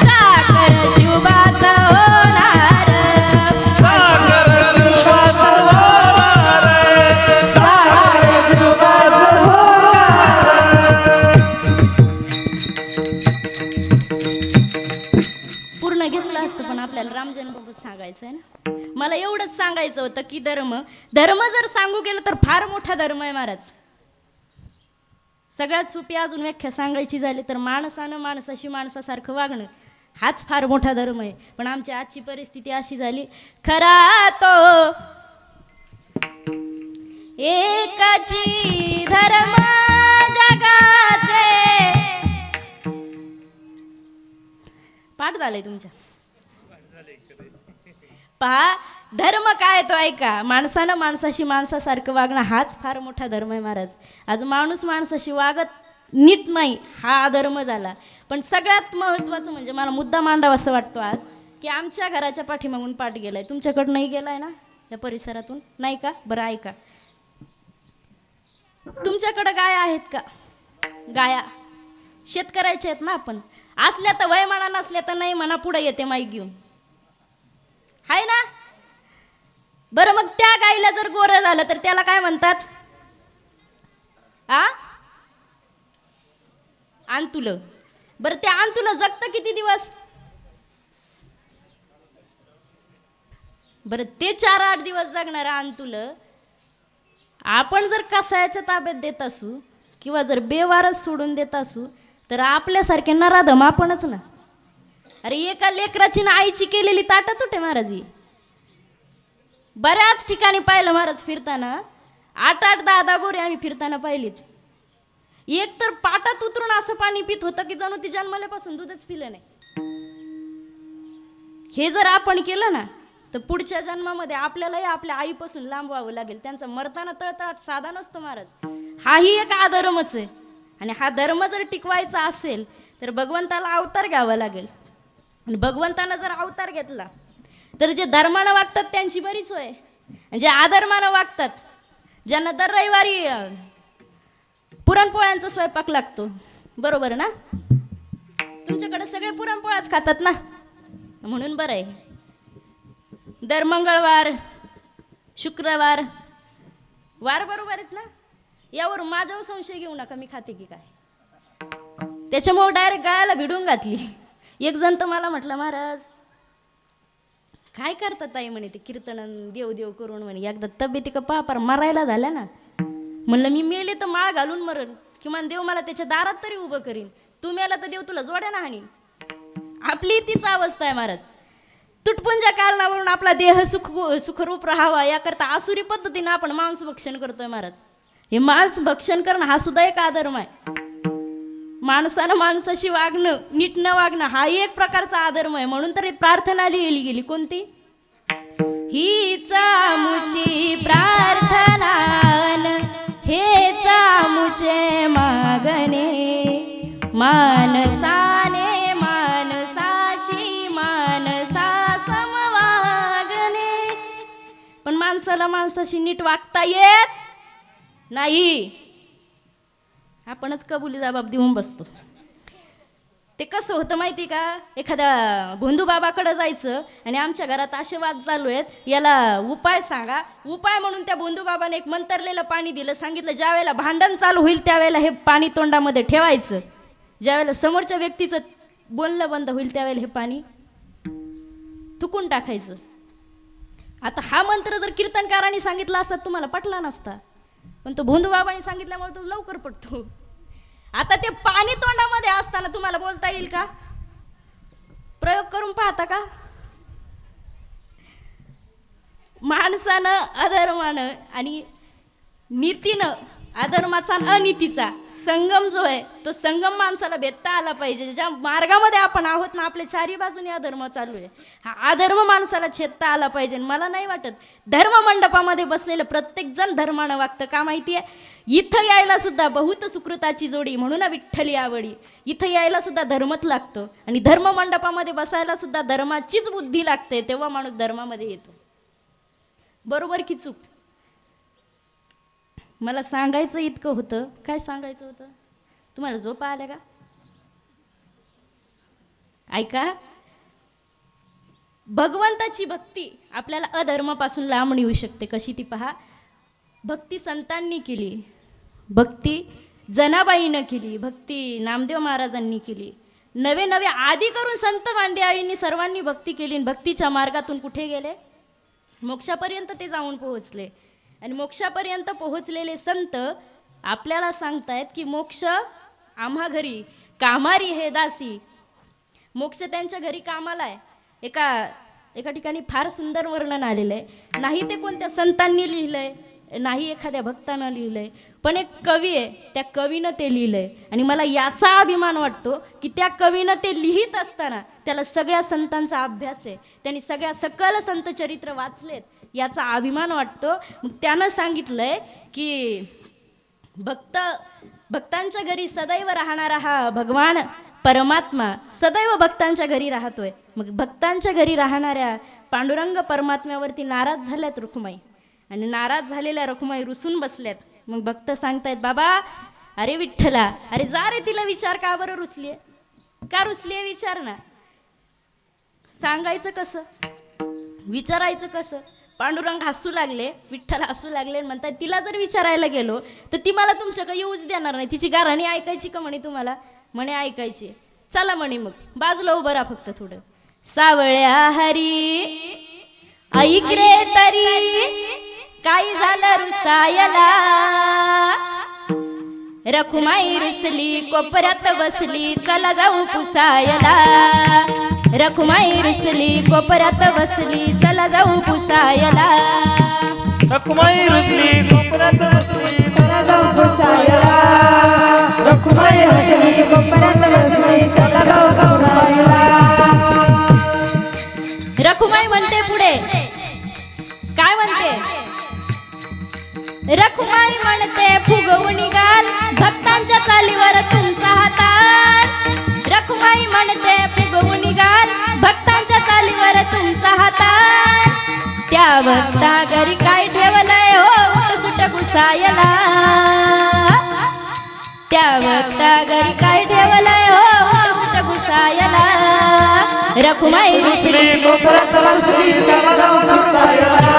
साखर शिवबाचं होणार. पूर्ण घेतलं असतं पण आपल्याला रामजन्मबाबत सांगायचं आहे ना. मला एवढंच सांगायचं होतं की धर्म जर सांगू गेलं तर फार मोठा धर्म आहे महाराज. सगळ्यात सोपी अजून व्याख्या सांगायची झाली तर माणसानं माणसाशी माणसासारखं वागणं हाच फार मोठा धर्म आहे. पण आमची आजची परिस्थिती अशी झाली, खरा तो एकाची धर्म जगाचे. पाठ झालंय तुमच्या पहा. धर्म काय तो ऐका, माणसानं माणसाशी माणसासारखं वागणं हाच फार मोठा धर्म आहे महाराज. आज माणूस माणसाशी वागत नीट नाही हा धर्म झाला. पण सगळ्यात महत्त्वाचं म्हणजे मला मुद्दा मांडावा असं वाटतो आज की आमच्या घराच्या पाठीमागून पाठ गेलाय, तुमच्याकडनंही गेलाय ना, या परिसरातून नाही का. बरं ऐका, तुमच्याकडं गाया आहेत का? गाया शेतकऱ्याच्या आहेत ना. आपण असल्या तर वय म्हणा, नसल्या तर नाही म्हणा, पुढे येते माई घेऊन, हाय ना. बरं मग त्या गाईला जर गोरं झालं तर त्याला काय म्हणतात? आंतुलं. बरं त्या आंतुलं जगतं किती दिवस? बरं ते 4-8 दिवस जगणारं आंतुलं आपण जर कसायाच्या ताब्यात देत असू किंवा जर बेवारस सोडून देत असू तर आपल्यासारखे नराधम आपणच ना. अरे एका लेकराची ना आईची केलेली ताटातुटे महाराज. बऱ्याच ठिकाणी पाहिलं महाराज फिरताना, 8-8, 10-10 गोरे आम्ही फिरताना पाहिलीत. एक तर पाटात उतरून असं पाणी पित होतं की जणू ती जन्मल्यापासून दूधच पिलं नाही. हे जर आपण केलं ना तर पुढच्या जन्मामध्ये आपल्यालाही आपल्या आईपासून लांब व्हावं लागेल. त्यांचा मरताना तळतळाट साधा नसतो महाराज. हाही एक अधर्मच आहे आणि हा धर्म जर टिकवायचा असेल तर भगवंताला अवतार घ्यावा लागेल. आणि भगवंतानं जर अवतार घेतला तर जे धर्मानं वागतात त्यांची बरीच होय, जे अधर्मानं वागतात, ज्यांना दर रविवारी पुरणपोळ्यांचा स्वयंपाक लागतो, बरोबर ना. तुमच्याकडे सगळे पुरणपोळ्याच खातात ना, म्हणून बरं आहे. दर मंगळवार शुक्रवार वार बरोबर आहेत ना. यावरून माझ्यावर संशय घेऊ नका मी खाते की काय. त्याच्यामुळे डायरेक्ट गायाला भिडून घातली. एक जण तर मला म्हटलं महाराज काय करतात ताई म्हणे ते कीर्तन देव देव करून म्हणे एकदा तब्येती का पापर मरायला झाल्या ना. म्हणलं मी मेले तर माळ घालून मरण, किमान देव मला त्याच्या दारात तरी उभं करीन. तू मेला तर देव तुला जोड्यानं हाणीन. आपली तीच अवस्था आहे महाराज. तुटपुंजा कारणावरून आपला देह सुखरूप राहावा याकरता आसुरी पद्धतीने आपण मांस भक्षण करतोय महाराज. हे मांस भक्षण करणं हा सुद्धा एक अधर्म आहे. माणसानं माणसाशी वागणं, नीट न वागणं हा एक प्रकारचा अधर्म आहे. म्हणून तर प्रार्थना लिहिली गेली कोणती, हीच आमुची प्रार्थना हेच आमुचे मागणे, मानसाने मानसाशी मानसा समवागणे. पण माणसाला माणसाशी नीट वागता येत नाही. आपणच कबुली जबाब देऊन बसतो. ते कसं होतं माहिती का, एखाद्या भोंदूबाबाकडे जायचं आणि आमच्या घरात असे वाद चालू आहेत, याला उपाय सांगा. उपाय म्हणून त्या भोंदूबाबाने एक मंतरलेलं पाणी दिलं. सांगितलं ज्यावेळेला भांडण चालू होईल त्यावेळेला हे पाणी तोंडामध्ये ठेवायचं. ज्यावेळेला समोरच्या व्यक्तीचं बोलणं बंद होईल त्यावेळेला हे पाणी थुकून टाकायचं. आता हा मंत्र जर कीर्तनकारांनी सांगितला असता तुम्हाला पटला नसता, पण तो भोंदूबाबांनी सांगितल्यामुळे तो लवकर पडतो. आता ते पाणी तोंडामध्ये असताना तुम्हाला बोलता येईल का? प्रयोग करून पाहता का? माणसानं अधर्मानं आणि नीतीनं, अधर्माचा आणि अनितीचा संगम जो आहे तो संगम माणसाला भेदता आला पाहिजे. ज्या मार्गामध्ये आपण आहोत ना, आपल्या चारी बाजूने अधर्म चालू आहे, हा अधर्म माणसाला छेदता आला पाहिजे. मला नाही वाटत धर्म मंडपामध्ये बसलेलं प्रत्येक जण धर्मानं वागतं का माहितीये. इथं यायला सुद्धा बहुत सुकृताची जोडी म्हणून विठ्ठली आवडी. इथं यायला सुद्धा धर्मच लागतो आणि धर्म मंडपामध्ये बसायला सुद्धा धर्माचीच बुद्धी लागते, तेव्हा माणूस धर्मामध्ये येतो. बरोबर की चूक? मला सांगायचं इतकं होतं. काय सांगायचं होतं तुम्हाला? झोपा आल्या का? ऐका, भगवंताची भक्ती आपल्याला अधर्मापासून लांब नेऊ शकते. कशी ती पहा. भक्ती संतांनी केली, भक्ती जनाबाईनं केली, भक्ती नामदेव महाराजांनी केली, नवे नवे आदी करून संत मांदियाळींनी सर्वांनी भक्ती केली. भक्तीच्या मार्गातून कुठे गेले? मोक्षापर्यंत ते जाऊन पोहोचले. आणि मोक्षापर्यंत पोहोचलेले संत आपल्याला सांगतायत की मोक्ष आम्हा घरी कामारी हे दासी. मोक्ष त्यांच्या घरी कामाला आहे. एका ठिकाणी फार सुंदर वर्णन आलेलं आहे. नाही ते कोणत्या संतांनी लिहिलंय, नाही एखाद्या भक्तानं लिहिलंय, पण एक कवी आहे, त्या कवीनं ते लिहिलंय. आणि मला याचा अभिमान वाटतो की त्या कवीनं ते लिहित असताना त्याला सगळ्या संतांचा अभ्यास आहे, त्यांनी सगळ्या सकल संत चरित्र वाचलेत, याचा अभिमान वाटतो. मग त्यानं सांगितलंय की भक्तांच्या घरी सदैव राहणारा हा भगवान परमात्मा सदैव भक्तांच्या घरी राहतोय. मग भक्तांच्या घरी राहणाऱ्या पांडुरंग परमात्म्यावरती नाराज झाल्यात रुक्माई, आणि नाराज झालेल्या रुक्माई रुसून बसल्यात. मग भक्त सांगतायत, बाबा अरे विठ्ठला, अरे जा रे तिला विचार, का बरं रुसलीये, का रुसलीये विचार ना. सांगायचं कसं, विचारायचं कसं? पांडुरंग हसू लागले, विठ्ठल हसू लागले, म्हणतात तिला जर विचारायला गेलो तर ती मला तुमच्याकडे येऊच देणार नाही. तिची गाराणी ऐकायची का म्हणे तुम्हाला? म्हणे ऐकायची. चला म्हणे मग बाजूला उभं राहा फक्त थोडं. सावळ्या हरी ऐक रे तरी काय झालं रुसायला, रखुमाई रुसली कोपऱ्यात बसली चला जाऊ पुसायला, रखुमाई रुसली कोपऱ्यात बसली चला जाऊ पुसायला, रखुमाई रुसली कोपऱ्यात बसली चला जाऊ पुसायला, रखुमाई रुसली कोपऱ्यात बसली चला जाऊ पुसायला. रखुमाई म्हणते पुढे, काय म्हणते? रखुमाई म्हणते फुगवून निघाल भक्तांच्या चालीवर तुमचा हातात, रखुमाई म्हणते फुगवून निघाल भक्तांच्या चालीवर तुमचा हातात, त्या भक्ता घरी काय ठेवलंय हो उठसुट पुसायला, त्या भक्ता घरी काय ठेवलंय हो उठसुट पुसायला, रखुमाई रुसली कोपऱ्यात बसली चला जाऊ पुसायला,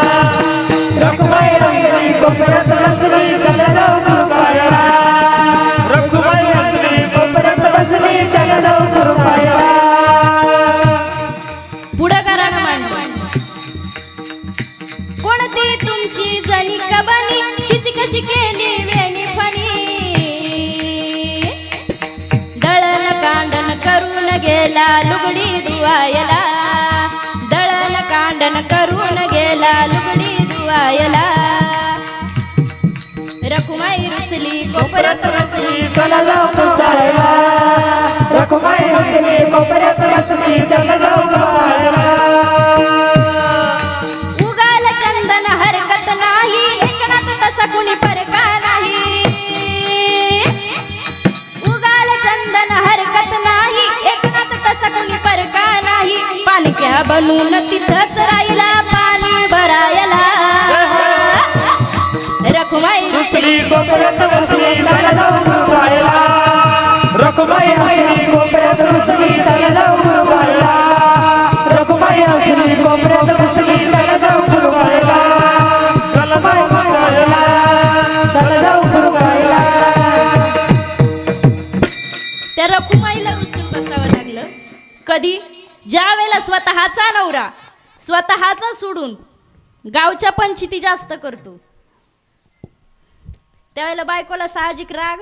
रखुमाई रुसली कोपऱ्यात बसली चला जाऊ पुसायला, रखुमाई रुसली कोपऱ्यात बसली चला जाऊ पुसायला. पुढं करा ना मांडव. गेला लुगडी धुवायला, दळण कांडण करून गेला लुगडी धुवायला. रखुमाई रुसली कोपऱ्यात बसली, चला जाऊ पुसायला. रखुमाई रुसली कोपऱ्यात बसली, चला जाऊ पुसायला. उगाल चंदन हरकत नाही, एकनात तसा कुणी परका नाही. उगाल चंदन हरकत नाही, एकनात तसा कुणी परका नाही. पालक्या बनून तिथंच राहिला पाणी भरायला. रखुमाई रुसली कोपऱ्यात बसली, चला जाऊ पुसायला. रखुमाई रुसली कोपऱ्यात बसली, चला जाऊ पुसायला. रखुमाई रुसली कोपऱ्यात बसली, चला जाऊ पुसायला. चला जाऊ पुसायला, चला जाऊ पुसायला. त्या रखुमाईला रुसून बसावं लागलं. कधी? ज्या वेळेला स्वतःचा नवरा स्वतःचा सोडून गावच्या पंचायती जास्त करतो, त्यावेळेला बायकोला साहजिक राग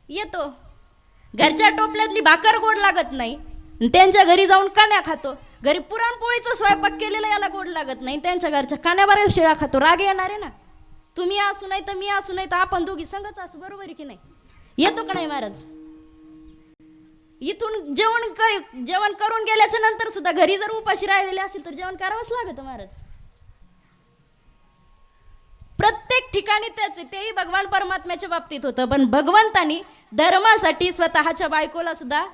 येतो. घरच्या टोपल्यातली भाकर गोड लागत नाही, त्यांच्या घरी जाऊन कान्या खातो. घरी पुरणपोळीचा स्वयंपाक केलेला याला गोड लागत नाही, त्यांच्या घरच्या कान्या बऱ्याच शिळा खातो. राग येणार आहे ना. तुम्ही असू नाही तर मी असू नाही तर आपण दोघी संगच असू, बरोबर आहे की नाही? येतो का नाही महाराज? इथून जेवण करून गेल्याच्या नंतर सुद्धा घरी जर उपाशी राहिलेले असेल तर जेवण करावंच लागतं महाराज. प्रत्येक ठिकाणी त्याचे, तेही भगवान परमात्म्याच्या बाबतीत होतं. पण भगवंतानी धर्मासाठी स्वतःच्या बायकोला सुद्धा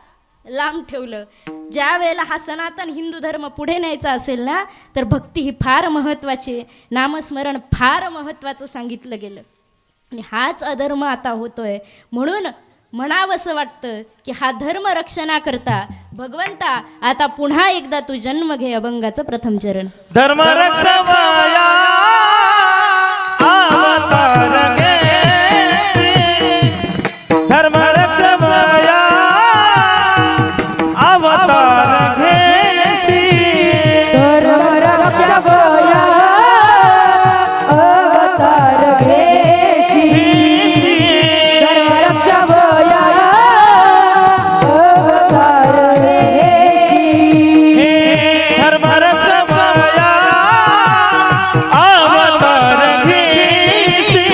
लांब ठेवलं. ज्या वेळेला हा सनातन हिंदू धर्म पुढे न्यायचा असेल ना, तर भक्ती ही फार महत्त्वाची, नामस्मरण फार महत्त्वाचं सांगितलं गेलं. आणि हाच अधर्म आता होतोय. म्हणून म्हणावंसं वाटतं की हा धर्म रक्षणाकरता भगवंता आता पुन्हा एकदा तू जन्म घे. अभंगाचं प्रथम चरण. धर्म रक्षमाया अवतार घे, धर्म रक्षमाया अवतार घे. धर्म रक्षमाया अवतार घेसी. धर्म रक्षमाया अवतार घेसी. धर्म रक्षमाया अवतार घेसी.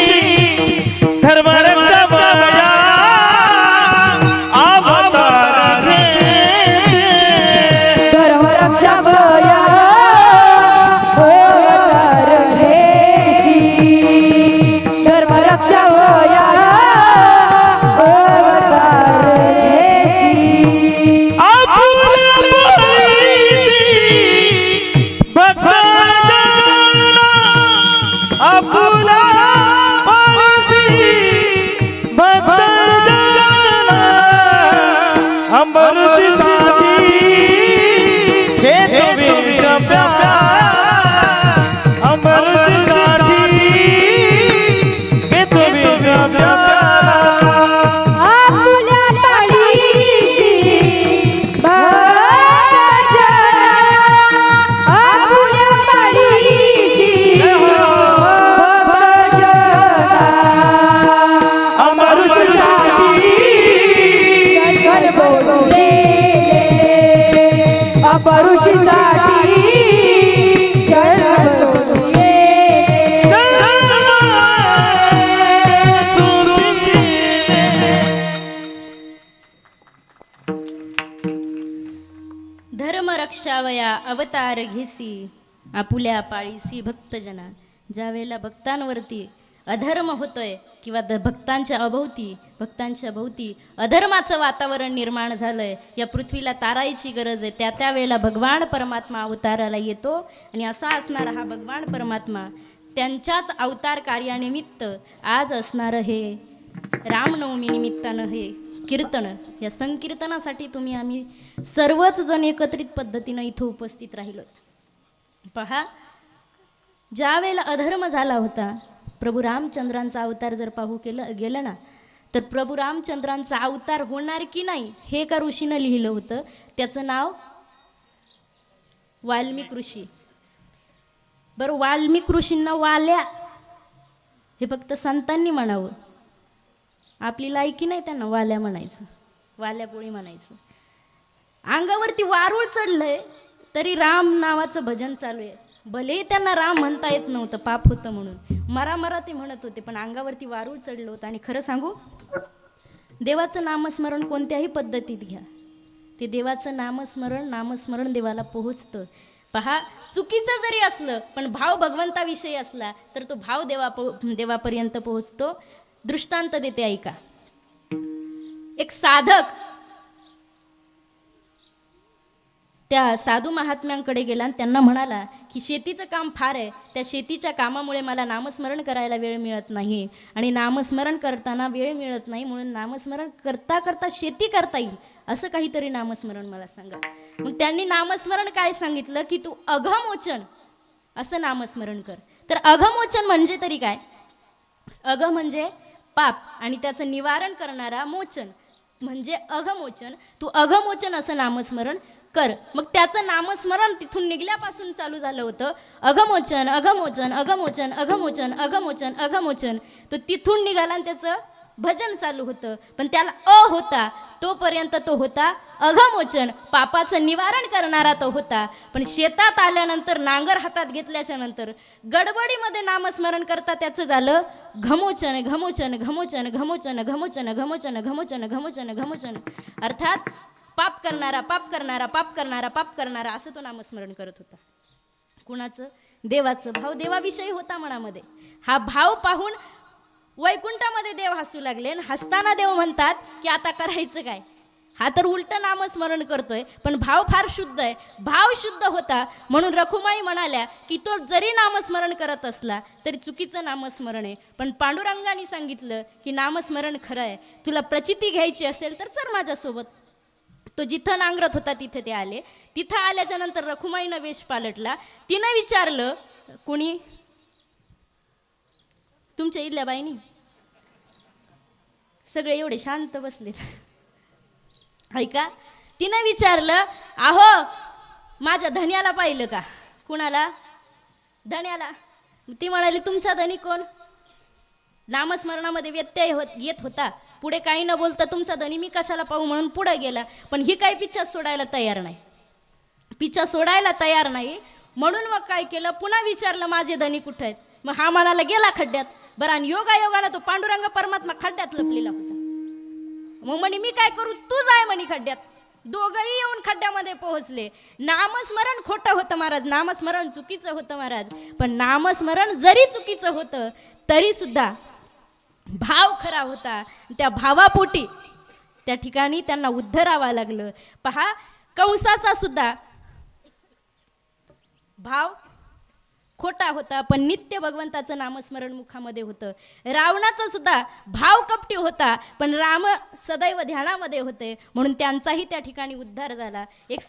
धर्म रक्षमाया अवतार घेसी. धर्म रक्षमाया अवतार घेसी. धर्म रक्षमाया अवतार घेसी. आपुला पळसी भक्त जना, अंबरसी साथी हे तुम्ही प्यार. अंबरसी साथी हे तुम्ही प्यार. आपुल्या पाळीसी भक्त जना. आपुल्या पाळीसी भक्त जना. अंबरसी साथी घर बोलले अपरुषीसाठी घर बोलले. धर्म रक्षावया अवतार घेसी, आपुल्या पाळीसी भक्तजना. ज्या वेळेला भक्तांवरती अधर्म होतोय किंवा भक्तांच्या अभोवती, भक्तांच्या भोवती अधर्माचं वातावरण निर्माण झालंय, या पृथ्वीला तारायची गरज आहे. त्या वेळेला भगवान परमात्मा अवताराला येतो. आणि असा असणारा हा भगवान परमात्मा त्यांच्याच अवतार कार्यानिमित्त आज असणारं हे रामनवमी निमित्तानं हे कीर्तन, या संकीर्तनासाठी तुम्ही आम्ही सर्वच जण एकत्रित पद्धतीनं इथं उपस्थित राहिलो. पहा, ज्या वेळेला अधर्म झाला होता, प्रभू रामचंद्रांचा अवतार जर पाहू गेलं ना, तर प्रभू रामचंद्रांचा अवतार होणार की नाही हे एका ऋषीनं लिहिलं होतं. त्याचं नाव वाल्मिक ऋषी. बरं, वाल्मिक ऋषींना वाल्या हे फक्त संतांनी म्हणावं, आपली लायकी नाही त्यांना वाल्या म्हणायचं, वाल्या पोळी म्हणायचं. अंगावरती वारूळ चढलंय तरी राम नावाचं भजन चालू आहे. भलेही त्यांना राम म्हणता येत नव्हतं, पाप होतं म्हणून मरा ते म्हणत होते, पण अंगावरती वारूळ चढलं होतं. आणि खरं सांगू, देवाचं नामस्मरण कोणत्याही पद्धतीत घ्या, ते देवाचं नामस्मरण देवाला पोहोचतं. पहा, चुकीचं जरी असलं पण भाव भगवंताविषयी असला तर तो भाव देवापर्यंत पोहोचतो. दृष्टांत देते, ऐका. एक साधक त्या साधू महात्म्यांकडे गेला आणि त्यांना म्हणाला की शेतीचं काम फार आहे, त्या शेतीच्या कामामुळे मला नामस्मरण करायला वेळ मिळत नाही आणि नामस्मरण करताना वेळ मिळत नाही, म्हणून नामस्मरण करता करता शेती करता येईल असं काहीतरी नामस्मरण मला सांगा. मग त्यांनी नामस्मरण काय सांगितलं की तू अघमोचन असं नामस्मरण कर. तर अघमोचन म्हणजे तरी काय? अघ म्हणजे पाप आणि त्याचं निवारण करणारा मोचन म्हणजे अघमोचन. तू अघमोचन असं नामस्मरण कर. मग त्याचं नामस्मरण तिथून निघल्यापासून चालू झालं होतं. अघमोचन अघमोचन अघमोचन अघमोचन अघमोचन अघमोचन. तो तिथून निघाला आणि त्याचं भजन चालू होतं, पण त्याला होता तोपर्यंत तो होता अघमोचन, पापाचं निवारण करणारा तो होता. पण शेतात आल्यानंतर नांगर हातात घेतल्याच्या नंतर गडबडीमध्ये नामस्मरण करता त्याचं झालं घमोचन घमोचन घमोचन घमोचन घमोचन घमोचन घमोचन घमोचन घमोचन. अर्थात पाप करणारा पाप करणारा पाप करणारा पाप करणारा असं तो नामस्मरण करत होता. कुणाचं? देवाचं. भाव देवाविषयी होता मनामध्ये. हा भाव पाहून वैकुंठामध्ये देव हसू लागले आणि हसताना देव म्हणतात की आता करायचं काय? हा तर उलट नामस्मरण करतोय, पण भाव फार शुद्ध आहे. भाव शुद्ध होता म्हणून रखुमाई म्हणाल्या की तो जरी नामस्मरण करत असला तरी चुकीचं नामस्मरण आहे. पण पांडुरंगाने सांगितलं की नामस्मरण खरं आहे, तुला प्रचिती घ्यायची असेल तर चल माझ्यासोबत. तो जिथं नांगरत होता तिथे ते आले. तिथं आल्याच्या नंतर रखुमाईनं वेश पालटला. तिनं विचारलं, कोणी? तुमच्या इथल्या बाईनी? सगळे एवढे शांत बसलेत. ऐका, तिनं विचारलं, अहो माझ्या धन्याला पाहिलं का? कुणाला? धन्याला. ती म्हणाली, तुमचा धनी कोण? नामस्मरणामध्ये व्यत्यय येत होता, पुढे काही न बोलता तुमचा धनी मी कशाला पाहू म्हणून पुढे गेला. पण ही काही पिच्छा सोडायला तयार नाही, पिच्छा सोडायला तयार नाही. म्हणून मग काय केलं, पुन्हा विचारलं माझे धनी कुठे आहेत? मग हा म्हणाला गेला खड्ड्यात. बरं, आणि योगायोगानं तो पांडुरंग परमात्मा खड्ड्यात लपलेला होता. मग म्हणे मी काय करू, तू जाय म्हणे खड्ड्यात. दोघंही येऊन खड्ड्यामध्ये पोहोचले. नामस्मरण खोटं होतं महाराज, नामस्मरण चुकीचं होतं महाराज. पण नामस्मरण जरी चुकीचं होतं तरी सुद्धा भाव खरा होता. त्या भावापोटी त्या ठिकाणी त्यांना उद्धरावा लागलं. पहा, कंसाचा सुद्धा भाव खोटा होता पण नित्य भगवंताचं नामस्मरण मुखामध्ये होतं. रावणाचा सुद्धा भाव कपटी होता पण राम सदैव ध्यानामध्ये होते म्हणून त्यांचाही त्या ठिकाणी उद्धार झाला. एक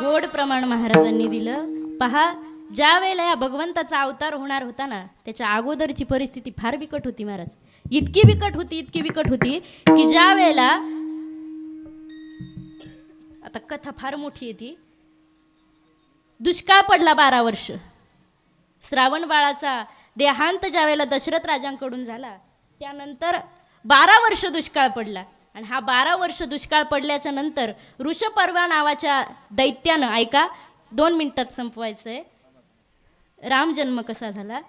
गोड प्रमाण महाराजांनी दिलं. पहा, ज्या वेळेला या भगवंताचा अवतार होणार होता ना, त्याच्या अगोदरची परिस्थिती फार बिकट होती महाराज. इतकी बिकट होती की ज्या वेळेला, आता कथा फार मोठी आहे ती, दुष्काळ पडला 12 वर्ष. श्रावण बाळाचा देहांत ज्या वेळेला दशरथ राजांकडून झाला त्यानंतर 12 वर्ष दुष्काळ पडला. आणि हा 12 वर्ष दुष्काळ पडल्याच्या नंतर ऋषपर्वा नावाच्या दैत्यानं, ऐका 2 मिनिटात संपवायचंय, राम जन्म कसा झाला.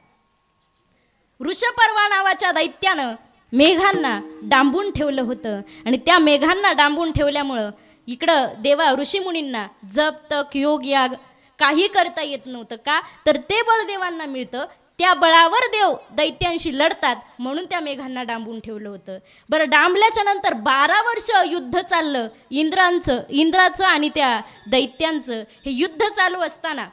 ऋषपर्वा नावाच्या दैत्यानं मेघांना डांबून ठेवलं होतं आणि त्या मेघांना डांबून ठेवल्यामुळं इकडं देवा ऋषीमुनींना जप तक योग याग काही करता येत नव्हतं. का तर ते बळ देवांना मिळतं, त्या बळावर देव दैत्यांशी लढतात म्हणून त्या मेघांना डांबून ठेवलं होतं. बरं, डांबल्याच्या नंतर 12 वर्ष युद्ध चाललं इंद्राचं आणि त्या दैत्यांचं. हे युद्ध चालू असताना,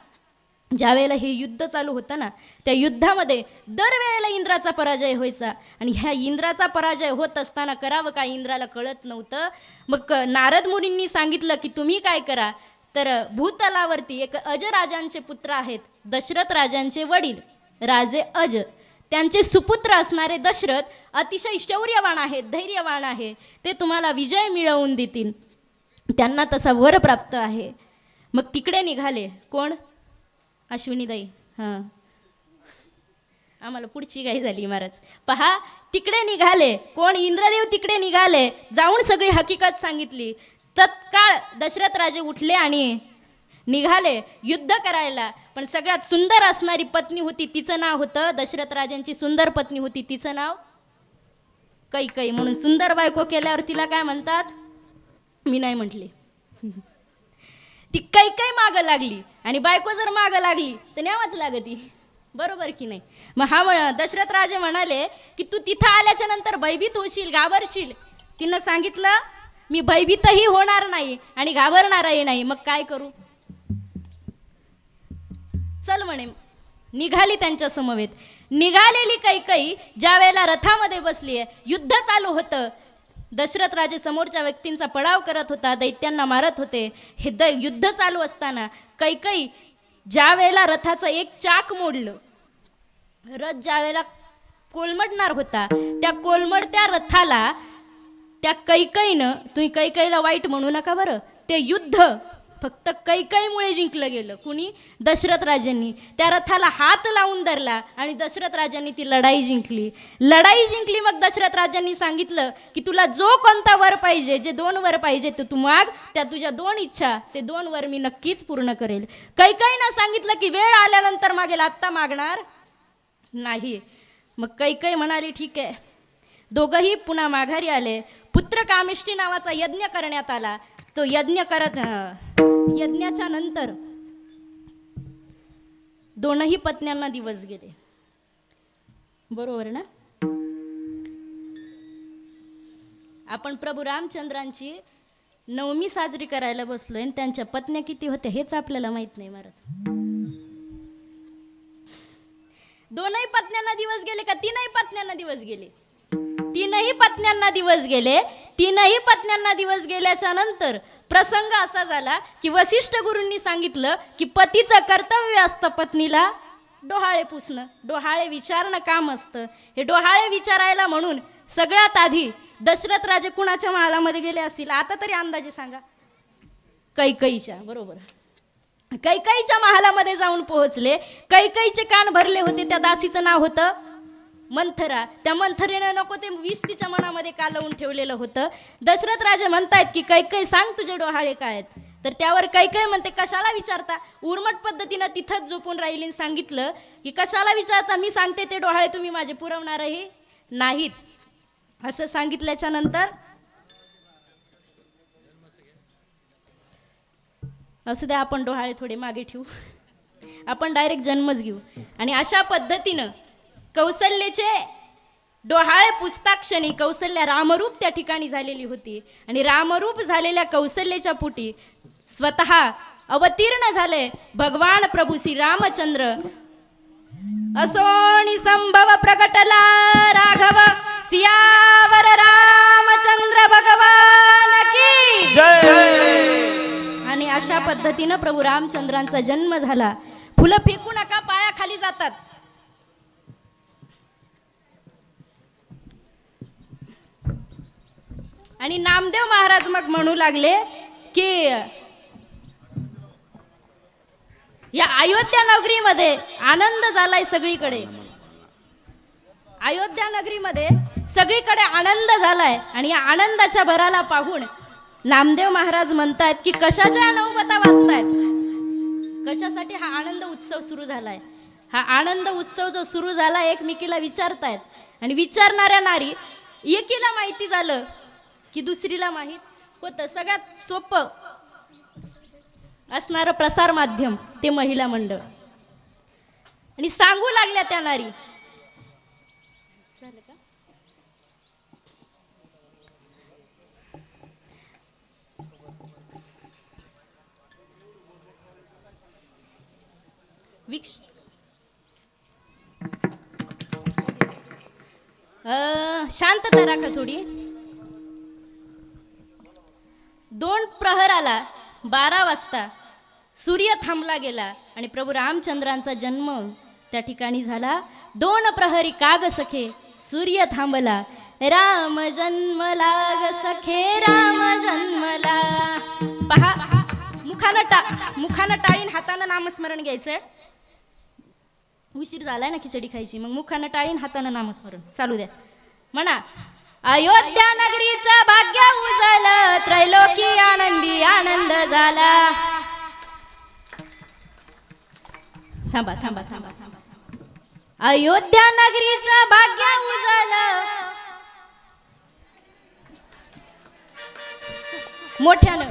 ज्यावेळेला हे युद्ध चालू होतं ना, त्या युद्धामध्ये दरवेळेला इंद्राचा पराजय व्हायचा आणि ह्या इंद्राचा पराजय होत असताना करावं काय इंद्राला कळत नव्हतं. मग नारद मुनींनी सांगितलं की तुम्ही काय करा, तर भूतलावरती एक अज राजांचे पुत्र आहेत, दशरथ राजांचे वडील राजे अज, त्यांचे सुपुत्र असणारे दशरथ अतिशय शौर्यवान आहेत, धैर्यवान आहे, ते तुम्हाला विजय मिळवून देतील, त्यांना तसा वर प्राप्त आहे. मग तिकडे निघाले कोण, अश्विनीताई. हां, आम्हाला पुढची काही झाली महाराज. पहा, तिकडे निघाले कोण, इंद्रदेव तिकडे निघाले, जाऊन सगळी हकीकत सांगितली. तत्काळ दशरथ राजे उठले आणि निघाले युद्ध करायला. पण सगळ्यात सुंदर असणारी पत्नी होती, तिचं नाव होतं, दशरथ राजांची सुंदर पत्नी होती, तिचं नाव कैकई. म्हणून सुंदर बायको केल्यावर तिला काय म्हणतात, मी नाही म्हटले. ती कैकई मागं लागली आणि बायको जर मागं लागली तर न्यावाच लागती, बरोबर की नाही. मग हा दशरथ राजे म्हणाले की तू तिथं आल्याच्या नंतर भयभीत होशील, घाबरशील. तिनं सांगितलं मी भयभीतही होणार नाही आणि घाबरणारही नाही. मग काय करू, चल म्हणे. निघाली त्यांच्या समवेत. निघालेली कैकई ज्या वेळेला रथामध्ये बसली आहे, युद्ध चालू होतं, दशरथ राजे समोरच्या व्यक्तींचा पडाव करत होता, दैत्यांना मारत होते. हे युद्ध चालू असताना कैकई ज्या वेळेला रथाचं एक चाक मोडलं, रथ ज्या वेळेला कोलमडणार होता, त्या कोलमडत्या रथाला त्या कैकईनं, तुम्ही कैकईला वाईट म्हणू नका बरं, ते युद्ध फक्त कैकईमुळे जिंकलं गेलं. कुणी, दशरथ राजांनी. त्या रथाला हात लावून धरला आणि दशरथ राजांनी ती लढाई जिंकली. मग दशरथ राजांनी सांगितलं की तुला जो कोणता वर पाहिजे, जे 2 वर पाहिजे ते तू माग, त्या तुझ्या 2 इच्छा, ते 2 वर मी नक्कीच पूर्ण करेल. कैकईनं सांगितलं की वेळ आल्यानंतर मागेल, आत्ता मागणार नाही. मग कैकई म्हणाली ठीक आहे. दोघंही पुन्हा माघारी आले. पुत्र कामिष्ठी नावाचा यज्ञ करण्यात आला. तो यज्ञ करत, यज्ञाच्या नंतर 2ही पत्न्यांना दिवस गेले, बरोबर ना. आपण प्रभू रामचंद्रांची नवमी साजरी करायला बसलोय आणि त्यांच्या पत्न्या किती होत्या हेच आपल्याला माहित नाही महाराज. 2ही पत्न्यांना दिवस गेले का 3ही पत्न्यांना दिवस गेले? 3ही पत्न्यांना दिवस गेले. 3ही पत्न्यांना दिवस गेल्याच्या नंतर प्रसंग असा झाला की वसिष्ठ गुरूंनी सांगितलं की पतीचं कर्तव्य असतं पत्नीला डोहाळे पुसणं, डोहाळे विचारणं काम असतं. हे डोहाळे विचारायला म्हणून सगळ्यात आधी दशरथ राजे कुणाच्या महालामध्ये गेले असतील, आता तरी अंदाजे सांगा. कैकईच्या, बरोबर, कैकईच्या महालामध्ये जाऊन पोहोचले. कैकईचे कान भरले होते. त्या दासीचं नाव होतं मंथरा. त्या मंथरेनं नको ते विष तिच्या मनामध्ये कालवून ठेवलेलं होतं. दशरथ राजे म्हणतायत की कैकई सांग तुझे डोहाळे काय आहेत. तर त्यावर कैकई म्हणते कशाला विचारता. उर्मट पद्धतीनं तिथंच झोपून राहिली. सांगितलं की कशाला विचारता, मी सांगते ते डोहाळे तुम्ही माझे पुरवणारही नाहीत. असं सांगितल्याच्या नंतर असू द्या, आपण डोहाळे थोडे मागे ठेवू, आपण डायरेक्ट जन्मच घेऊ. आणि अशा पद्धतीनं कौसल्याचे डोहाळे पुसताक्षणी कौसल्या रामरूप त्या ठिकाणी झालेली होती. आणि रामरूप झालेल्या कौसल्याच्या पोटी स्वतः अवतीर्ण झाले भगवान प्रभू श्री रामचंद्र. असोनी संभव प्रकटला राघव, सियावर रामचंद्र भगवान की जय. आणि अशा पद्धतीनं प्रभू रामचंद्रांचा जन्म झाला. फुलं फेकू नका, पायाखाली जातात. आणि नामदेव महाराज मग म्हणू लागले की या अयोध्या नगरीमध्ये आनंद झालाय सगळीकडे. अयोध्या नगरीमध्ये सगळीकडे आनंद झालाय आणि या आनंदाच्या भराला पाहून नामदेव महाराज म्हणतायत की कशाच्या नवबता वाजतायत, कशासाठी हा आनंद उत्सव सुरू झालाय. हा आनंद उत्सव जो सुरू झाला एकमेकीला विचारतायत आणि विचारणाऱ्या नारी एकीला माहिती झालं की दुसरीला माहीत होतं. सगळ्यात सोपं असणारं प्रसार माध्यम ते महिला मंडळ. आणि सांगू लागल्या त्या नारी. झालं का? शांतता राखा थोडी. 2 प्रहराला 12 वाजता सूर्य थांबला गेला आणि प्रभू रामचंद्रांचा जन्म त्या ठिकाणी झाला. 2 प्रहरी काग सखे सूर्य थांबला, राम जन्मला ग सखे राम जन्मला. पहा, मुखानं टाळीन हातानं नामस्मरण घ्यायचंय. उशीर झालाय ना खिचडी खायची, मग मुखानं टाळीन हातानं नामस्मरण चालू द्या. म्हणा, अयोध्या नगरीचा भाग्य उजळलं, त्रैलोकी आनंदी आनंद झाला. थांबा थांबा थांबा थांबा. अयोध्या नगरीचा भाग्य उजळलं, मोठ्यानं.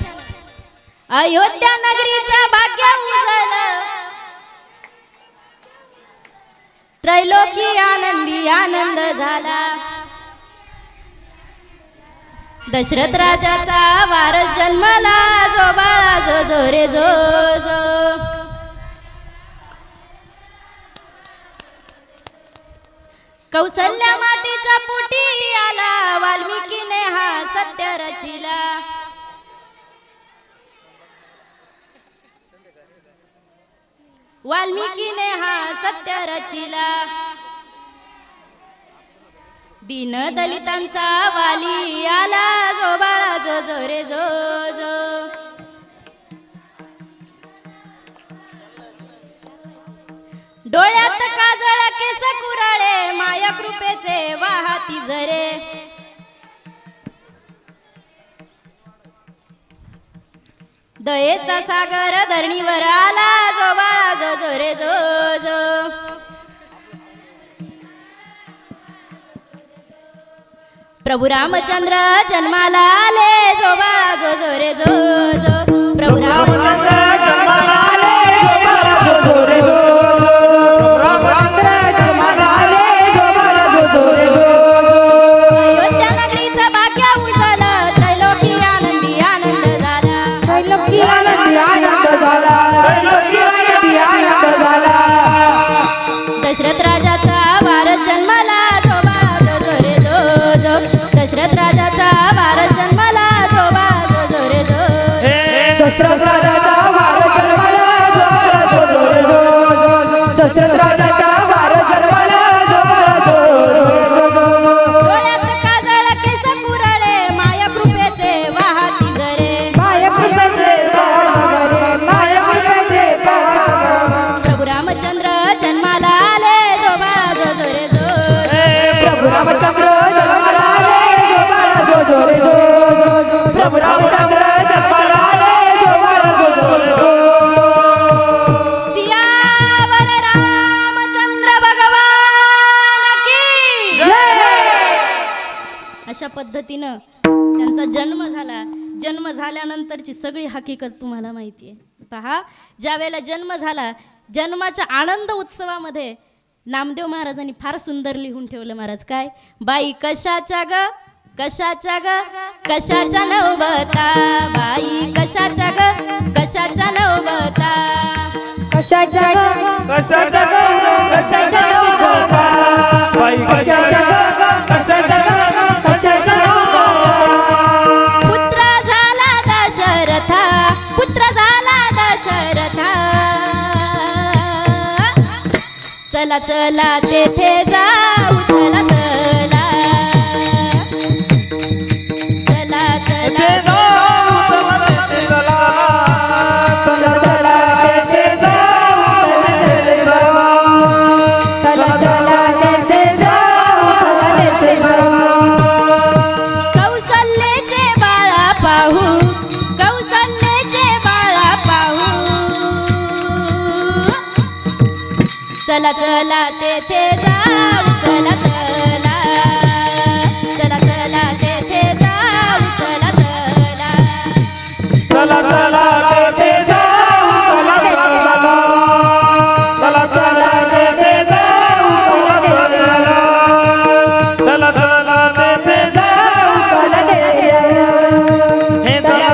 अयोध्या नगरीचा भाग्य उजळलं, त्रैलोकी आनंदी आनंद झाला. दशरथ राजाचा वारस जन्मला, जो बाळा जो जो रे जो जो. कौसल्या मातेच्या पोटी आला, वाल्मिकीने हा सत्य रचिला. वाल्मिकीने हा सत्य रचिला. दीन दलितांचा वाली आला, जो बाळा जो जो रे जो जो. डोळ्यात काजळ केस कुराळे, माया कृपेचे वाहती झरे. दयेचा सागर धरणीवर आला, जो बाळा जो जो रे जो जो. प्रभू रामचंद्र जन्माला आले, जो बाळा जो जो रे जो जो. प्रभू रामचंद्र जन्माला आले, जो बाळा जो जो रे जो जो. रामचंद्र जन्माला आले, जो बाळा जो जो रे जो जो. अयोध्या नगरीचं भाग्य उजळलं, त्रैलोकी आनंदी आनंद झाला. त्रैलोकी आनंदी आनंद झाला, त्रैलोकी आनंदी आनंद झाला. दशरथ राजाचा वारस जन्माला, जो बाळा जो जो रे जो जो. दशरथ राजाचा वारस जन्माला, जो बाळा जो जो रे जो. दशरथ राजाचा वारस जन्माला, जो बाळा जो जो रे जो जो. दशरथ राजाचा वारस जन्माला, जो बाळा जो जो जो. डोळ्यात काजळ केस कुराळे, माया कृपेचे वाहती झरे. माया कृपेचे काळे, माया कृपेचे काळे. प्रभू रामचंद्र जन्माला आले, जो बाळा जो जो रे जो. प्रभू रामचंद्र जन्माला आले, जो बाळा जो जो रे जो जो. प्रभू रामचंद्र जन्माला आले, जो बाळा जो जो रे जो जो. सियावर रामचंद्र भगवान की जय. अशा पद्धतीनं त्यांचा जन्म झाला. जन्म झाल्यानंतरची सगळी हकीकत तुम्हाला माहिती आहे. पहा, ज्या वेळेला जन्म झाला, जन्माच्या आनंद उत्सवामध्ये नामदेव महाराजांनी फार सुंदर लिहून ठेवलं. महाराज काय, बाई कशाच्या ग कशाच्या ग कशाच्या नवबता. बाई कशाच्या ग कशाच्या नवबता. कशाच्या ग कशाच्या ग कशाच्या नवबता. बाई कशाच्या ग कशाच्या ग कशाच्या नवबता. पुत्र झाला दशरथा, पुत्र झाला दशरथा. चला चला तेथे जाऊ, चला चला. चला चला चला चला तेथे जाऊ, चला तेथे जाऊ, चला तेथे जाऊ, चला तेथे जाऊ. चला चला तेथे जाऊ चला चला चला चला तेथे जाऊ चला चला चला चला तेथे जाऊ चला चला तेथे जाऊ चला चला तेथे जाऊ हे चला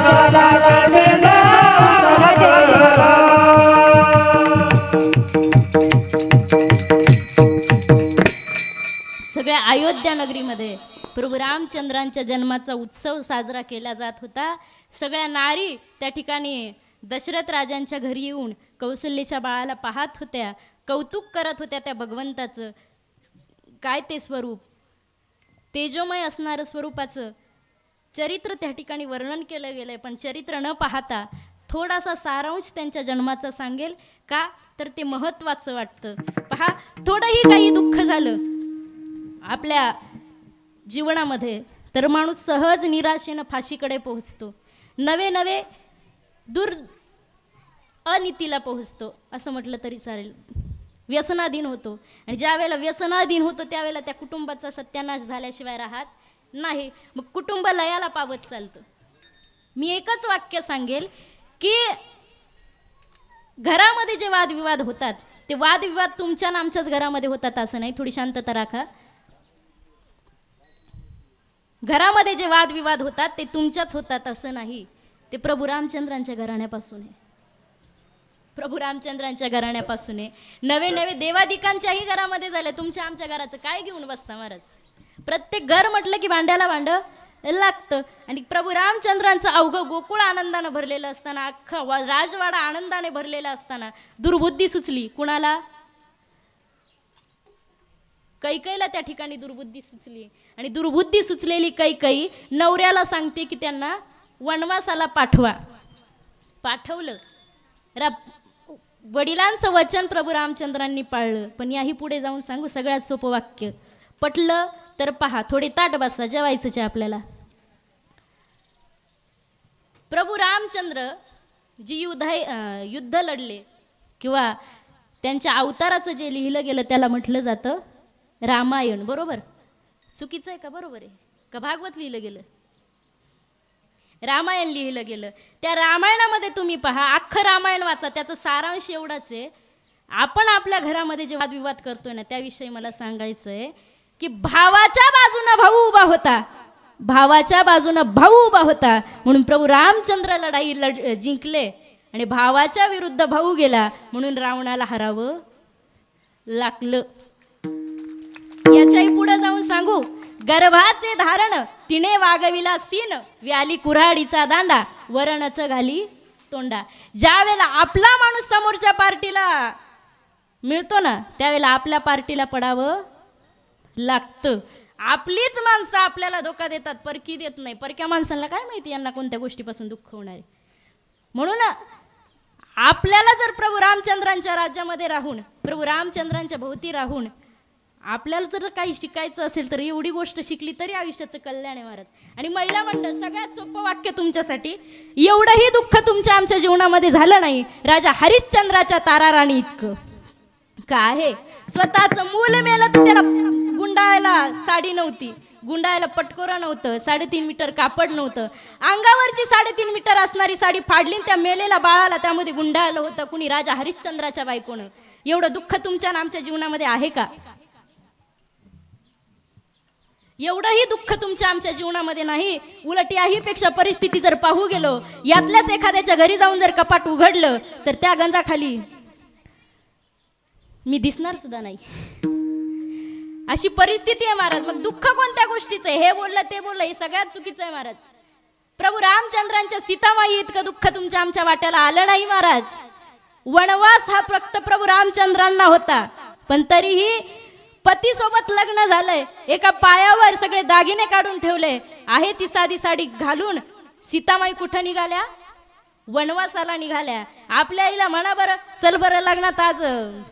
सगळ्या अयोध्या नगरीमध्ये प्रभू रामचंद्रांच्या जन्माचा उत्सव साजरा केला जात होता. सगळ्या नारी त्या ठिकाणी दशरथ राजांच्या घरी येऊन कौशल्याच्या बाळाला पाहत होत्या, कौतुक करत होत्या त्या भगवंताचं. काय ते स्वरूप, तेजोमय असणारं स्वरूपाचं चरित्र त्या ठिकाणी वर्णन केलं गेलं आहे. पण चरित्र न पाहता थोडासा सारांश त्यांच्या जन्माचा सांगेल का, तर ते महत्त्वाचं वाटतं. पहा, थोडंही काही दुःख झालं आपल्या जीवनामध्ये तर माणूस सहज निराशेनं फाशीकडे पोहोचतो, नवे नवे अनितीला पोहोचतो असं म्हटलं तरी चालेल. व्यसनाधीन होतो आणि ज्या वेळेला व्यसनाधीन होतो त्यावेळेला त्या कुटुंबाचा सत्यानाश झाल्याशिवाय राहत नाही. मग कुटुंब लयाला पावत चालतं. मी एकच वाक्य सांगेल की घरामध्ये जे वादविवाद होतात ते वादविवाद तुमच्या आणि आमच्याच घरामध्ये होतात असं नाही. थोडी शांतता राखा. घरामध्ये जे वादविवाद होतात ते तुमच्याच होतात असं नाही. ते प्रभू रामचंद्रांच्या घराण्यापासून आहे. प्रभू रामचंद्रांच्या घराण्यापासून आहे. नवे नवे देवादिकांच्याही घरामध्ये झाले. तुमच्या आमच्या घराचं काय घेऊन बसता महाराज? प्रत्येक घर म्हटलं की भांड्याला भांड लागतं. आणि प्रभू रामचंद्रांचं अवघं गोकुळ आनंदानं भरलेलं असताना, अख्खा राजवाडा आनंदाने भरलेला असताना दुर्बुद्धी सुचली. कुणाला? कैकईला त्या ठिकाणी दुर्बुद्धी सुचली. आणि दुर्बुद्धी सुचलेली कैकई नवऱ्याला सांगते की त्यांना वनवासाला पाठवा. पाठवलं. वडिलांचं वचन प्रभू रामचंद्रांनी पाळलं. पण याही पुढे जाऊन सांगू सगळ्यात सोपं वाक्य. पटलं तर पहा, थोडी ताट बसा, जेवायचंच आहे आपल्याला. प्रभू रामचंद्र जी युद्ध लढले किंवा त्यांच्या अवताराचं जे लिहिलं गेलं त्याला म्हटलं जातं रामायण. बरोबर? चुकीचं आहे का बरोबर आहे का? भागवत लिहिलं गेलं, रामायण लिहिलं गेलं. त्या रामायणामध्ये तुम्ही पहा, अख्खं रामायण वाचा, त्याचं सारांश एवढाच आहे. आपण आपल्या घरामध्ये जे वादविवाद करतोय ना त्याविषयी मला सांगायचं आहे की भावाच्या बाजूनं भाऊ उभा होता, भावाच्या बाजूनं भाऊ उभा होता म्हणून प्रभू रामचंद्र लढाई जिंकले. आणि भावाच्या विरुद्ध भाऊ गेला म्हणून रावणाला हरावं लागलं. याच्याही पुढे जाऊन सांगू, गर्भाचे धारण तिने वागविला सीन, व्याली कुऱ्हाडीचा दांडा वरणच घाली तोंडा. ज्या वेळेला आपला माणूस समोरच्या पार्टीला मिळतो ना त्यावेळेला आपल्या पार्टीला पडावं लागतं. आपलीच माणसं आपल्याला धोका देतात, परकी देत नाही. परक्या माणसांना काय माहिती यांना कोणत्या गोष्टीपासून दुःख होणार आहे. म्हणून आपल्याला जर प्रभू रामचंद्रांच्या राज्यामध्ये राहून, प्रभू रामचंद्रांच्या भोवती राहून आपल्याला जर काही शिकायचं असेल तर एवढी गोष्ट शिकली तरी आयुष्याचं कल्याण आहे महाराज. आणि महिला मंडळ, सगळ्यात सोपं वाक्य तुमच्यासाठी, एवढंही दुःख तुमच्या आमच्या जीवनामध्ये झालं नाही राजा हरिश्चंद्राच्या ताराराणी इतकं का आहे. स्वतःचं मूल मेलं तर त्याला गुंडाळायला साडी नव्हती, गुंडाळायला पटकोरा नव्हतं, 3.5 मीटर कापड नव्हतं, अंगावरची 3.5 मीटर असणारी साडी फाडली त्या मेलेल्या बाळाला त्यामध्ये गुंडाळलं होतं कुणी? राजा हरिश्चंद्राच्या बायकोनं. एवढं दुःख तुमच्या आणि आमच्या जीवनामध्ये आहे का? एवढंही दुःख तुमच्या आमच्या जीवनामध्ये नाही. उलट याहीपेक्षा परिस्थिती जर पाहू गेलो, यातल्याच एखाद्याच्या घरी जाऊन जर कपाट उघडलं तर त्या गंजाखाली मी दिसणार सुद्धा नाही, अशी परिस्थिती आहे महाराज. मग दुःख कोणत्या गोष्टीचं आहे? हे बोललं ते बोललं, हे सगळ्यात चुकीचं आहे महाराज. प्रभू रामचंद्रांच्या सीतामाई इतकं दुःख तुमच्या आमच्या वाट्याला आलं नाही महाराज. वनवास हा फक्त प्रभू रामचंद्रांना होता, पण तरीही पतीसोबत लग्न झालंय, एका पायावर सगळे दागिने काढून ठेवले आहे, ती साधी साडी घालून सीतामाई कुठं निघाल्या? वनवासाला निघाल्या. आपल्या आईला म्हणा बरं, चल बरं लग्नात आज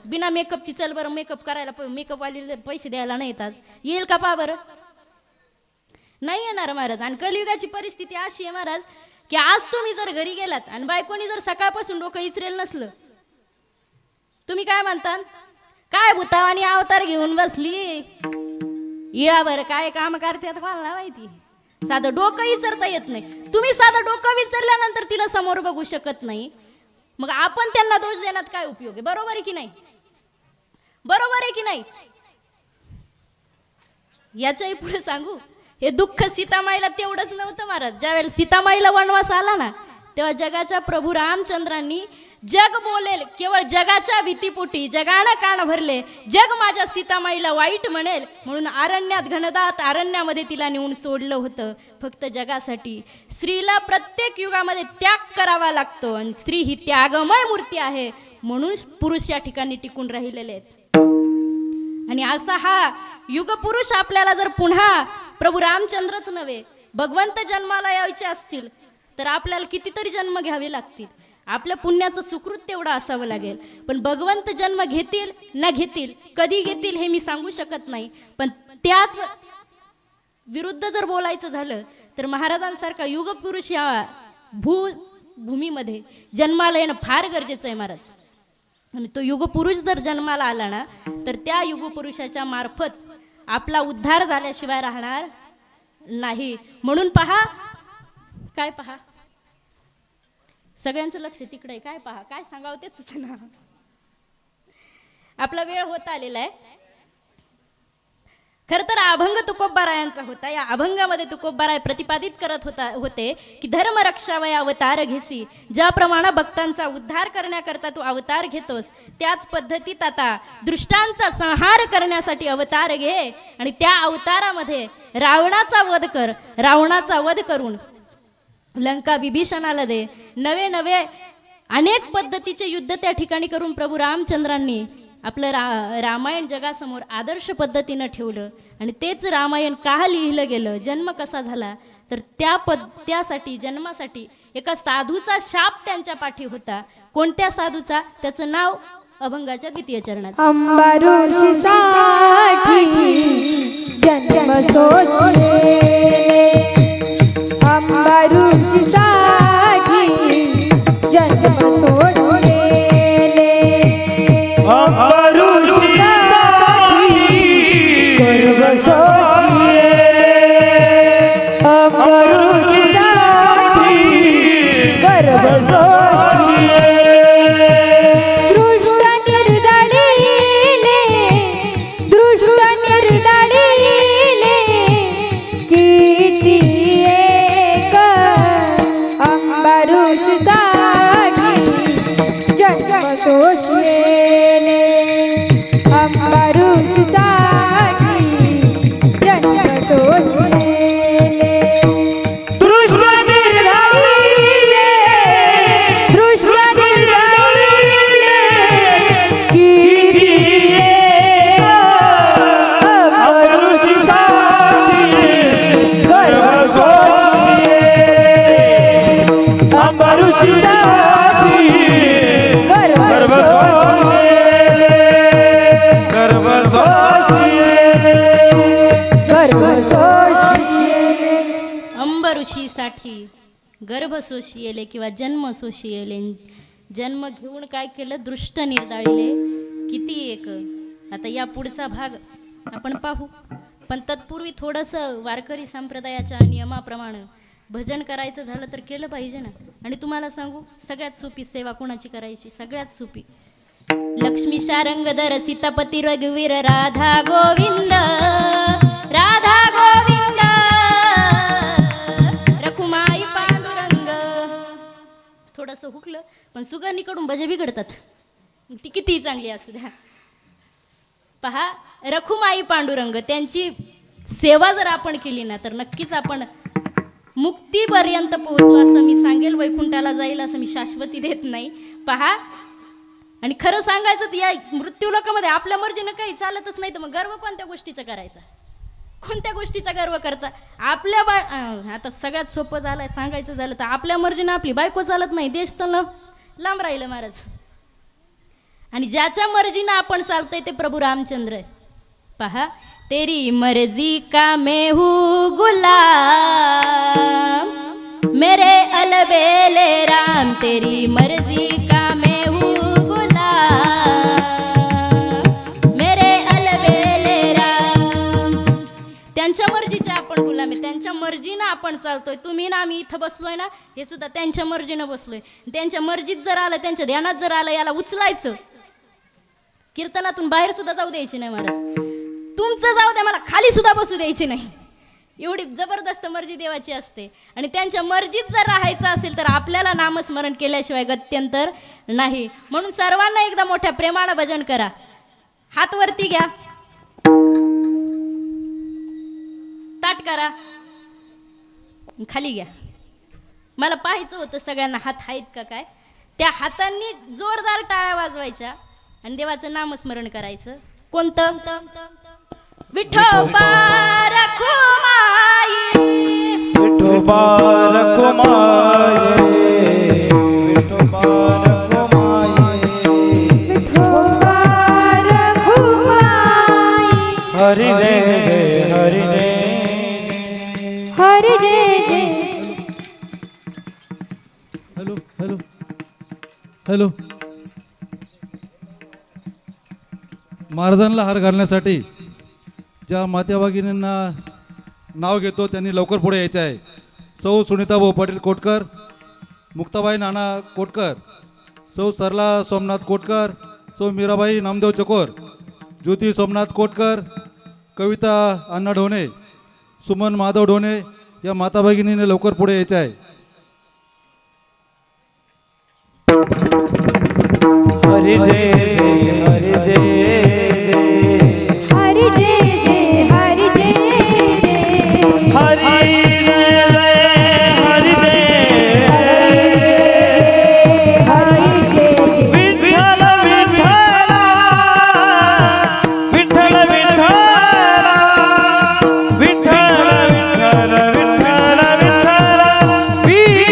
बिना मेकअपची, चल बरं मेकअप करायला, मेकअपवालीला पैसे द्यायला नाहीत, आज येईल का पहा बरं? नाही येणार महाराज. आणि कलियुगाची परिस्थिती अशी आहे महाराज की आज तुम्ही जर घरी गेलात आणि बायकोनी जर सकाळपासून डोकं इचरेल नसलं, तुम्ही काय म्हणता? काय भूतावानी अवतार घेऊन बसली इळावर, काय काम करते कोणाला माहिती. साधं डोकं विचारता येत नाही. तुम्ही साधं डोकं विचारल्यानंतर तिला समोर बघू शकत नाही, मग आपण त्यांना दोष देण्यात काय उपयोग आहे? बरोबर आहे की नाही? बरोबर आहे की नाही? याच्याही पुढे सांगू, हे दुःख सीतामाईला तेवढंच नव्हतं महाराज. ज्यावेळेला सीतामाईला वनवास आला ना, तेव्हा जगाच्या प्रभू रामचंद्रांनी जग बोलेल केवळ जगाच्या भीतीपोटी, जगानं कान भरले, जग माझ्या सीतामाईला वाईट म्हणेल म्हणून अरण्यात, घनदाट अरण्यामध्ये तिला नेऊन सोडलं होतं फक्त जगासाठी. स्त्रीला प्रत्येक युगामध्ये त्याग करावा लागतो आणि स्त्री ही त्यागमय मूर्ती आहे म्हणून पुरुष या ठिकाणी टिकून राहिलेले आहेत. आणि असा हा युगपुरुष आपल्याला जर पुन्हा प्रभू रामचंद्रच नव्हे भगवंत जन्माला यायचे असतील तर आपल्याला कितीतरी जन्म घ्यावे लागतील. आपल्या पुण्याचं सुकृत तेवढं असावं लागेल. पण भगवंत जन्म घेतील न घेतील, कधी घेतील हे मी सांगू शकत नाही. पण त्याच विरुद्ध जर बोलायचं झालं तर महाराजांसारखा युगपुरुष या भूमीमध्ये जन्माला येणं फार गरजेचं आहे महाराज. आणि तो युगपुरुष जर जन्माला आला ना तर त्या युगपुरुषाच्या मार्फत आपला उद्धार झाल्याशिवाय राहणार नाही. म्हणून पहा, काय पहा, सगळ्यांचं लक्ष तिकडे आहे. काय पहा, काय सांगावं तेच ना. आपला वेळ होत आलेला आहे. खर तर अभंग तुकोबारायांचा होता. या अभंगामध्ये तुकोबाराय प्रतिपादित करत होते की धर्म रक्षावय अवतार घेसी. ज्याप्रमाणे भक्तांचा उद्धार करण्याकरता तू अवतार घेतोस त्याच पद्धतीत आता दृष्टांचा संहार करण्यासाठी अवतार घे आणि त्या अवतारामध्ये रावणाचा वध कर. रावणाचा वध करून लंका विभीषणाला दे. नवे नवे अनेक पद्धतीचे युद्ध त्या ठिकाणी करून प्रभू रामचंद्रांनी आपलं रामायण जगासमोर आदर्श पद्धतीनं ठेवलं. आणि तेच रामायण का लिहिलं गेलं, जन्म कसा झाला तर त्यासाठी जन्मासाठी एका साधूचा शाप त्यांच्या पाठी होता. कोणत्या साधूचा? त्याचं नाव अभंगाच्या द्वितीय चरणात. अंबाऋषीसाठी जन्म सोसले, अंबाऋषीसाठी जन्म सोसले, गर्भसोशी येले किंवा जन्मसोशी येले. जन्म घेऊन काय केलं? दृष्ट निर्दाळिले किती एक. आता या पुढचा भाग आपण पाहू, पण तत्पूर्वी थोडंसं वारकरी संप्रदायाच्या नियमाप्रमाणे भजन करायचं झालं तर केलं पाहिजे ना. आणि तुम्हाला सांगू, सगळ्यात सोपी सेवा कोणाची करायची? सगळ्यात सोपी लक्ष्मी शारंगधर सीतापती रघुवीर राधा गोविंद, राधा गोविंद रखुमाई पांडुरंग. थोडंसं हुकलं पण सुगरणीकडून भजे बिघडतात, ती कितीही चांगली असू द्या. पहा, रखुमाई पांडुरंग त्यांची सेवा जर आपण केली ना तर नक्कीच आपण मुक्तीपर्यंत पोहोचू असं मी सांगेल. वैकुंठाला जाईल असं मी शाश्वती देत नाही. पहा, आणि खरं सांगायचं तर या मृत्यू लोकांमध्ये आपल्या मर्जीनं काही चालतच नाही, तर मग गर्व कोणत्या गोष्टीचा करायचा? कोणत्या गोष्टीचा गर्व करता? आपल्या आता सगळ्यात सोपं झालंय सांगायचं झालं तर आपल्या मर्जीनं आपली बायको चालत नाही, देश तर लांब राहिलं महाराज. आणि ज्याच्या मर्जीनं आपण चालतंय ते प्रभू रामचंद्र आहे. पहा, तेरी मर्जी का मैं हूँ गुलाम, मेरे अलबेले राम, तेरी मर्जी का मैं हूँ गुलाम, त्यांच्या मर्जीनं आपण चालतोय. तुम्ही ना आम्ही इथं बसलोय ना, हे सुद्धा त्यांच्या मर्जीनं बसलोय. त्यांच्या मर्जीत जर आलं, त्यांच्या ध्यानात जर आलं, याला उचलायचं, कीर्तनातून बाहेर सुद्धा जाऊ द्यायची नाही महाराज. तुमचं जाऊ द्या, मला खाली सुद्धा बसू द्यायची नाही. एवढी जबरदस्त मर्जी देवाची असते. आणि त्यांच्या मर्जीत जर राहायचं असेल तर आपल्याला नामस्मरण केल्याशिवाय गत्यंतर नाही. म्हणून सर्वांना एकदा मोठ्या प्रेमानं भजन करा. हात वरती घ्या, ताट करा, खाली घ्या. मला पाहायचं होतं सगळ्यांना हात आहेत का काय. त्या हातांनी जोरदार टाळ्या वाजवायच्या आणि देवाचं नामस्मरण करायचं. कोणतं? विठोबा रखुमाई, विठोबा रखुमाई, विठोबा रखुमाई, विठोबा रखुमाई. हरी जय जय, हरी जय हरी जय जय. Hello hello hello. महाराजांना हार घालण्यासाठी ज्या माता भगिनींना नाव घेतो त्यांनी लवकर पुढे यायचं आहे. सौ सुनीताभाऊ पाटील कोटकर, मुक्ताबाई नाना कोटकर, सौ सरला सोमनाथ कोटकर, सौ मीराबाई नामदेव चकोर, ज्योती सोमनाथ कोटकर, कविता अण्णा ढोणे, सुमन माधव ढोणे या माता भगिनीने लवकर पुढे यायचं आहे. हरी जय जय, हरी जय हरी जय जय हरी जय जय. हरी जय जय, हरी जय हरी जय जय. विठ्ठल विठ्ठल, विठ्ठल विठ्ठल, विठ्ठल विठ्ठल, विठ्ठल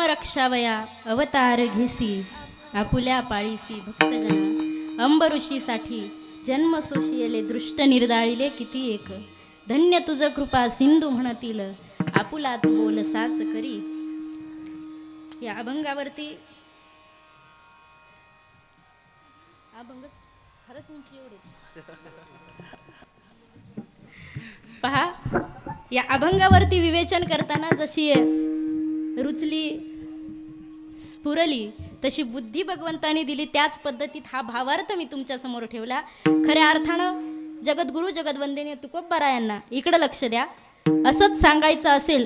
रक्षावया अवतार घेसी आपुल्या पाळीसी भक्तजना अंबऋषीसाठी जन्म सोशियले दृष्ट निर्दाळिले किती एक धन्य तुझ कृपा सिंधू म्हणतील आपुला तू बोल साच करी. या अभंगावरती अभंग खरंच उंची एवढी पहा. या अभंगावरती विवेचन करताना जशी रुचली स्फुरली तशी बुद्धी भगवंताने दिली, त्याच पद्धतीत हा भावार्थ मी तुमच्या समोर ठेवला. खऱ्या अर्थानं जगद्गुरु जगदवंदनीय तुकोबारायांना इकडं लक्ष द्या असंच सांगायचं असेल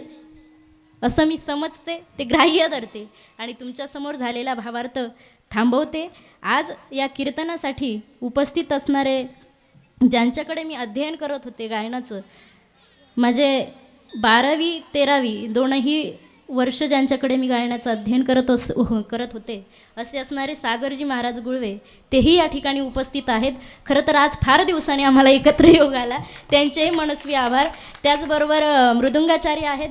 असं मी समजते, ते ग्राह्य धरते आणि तुमच्या समोर झालेला भावार्थ थांबवते. आज या कीर्तनासाठी उपस्थित असणारे ज्यांच्याकडे मी अध्ययन करत होते गायनाचं, माझे 12वी 13वी दोनही वर्ष ज्यांच्याकडे मी गायनाचं अध्ययन करत होते असे असणारे सागरजी महाराज गुळवे तेही या ठिकाणी उपस्थित आहेत. खरं तर आज फार दिवसांनी आम्हाला एकत्र योग आला, त्यांचेही मनस्वी आभार. त्याचबरोबर मृदुंगाचार्य आहेत,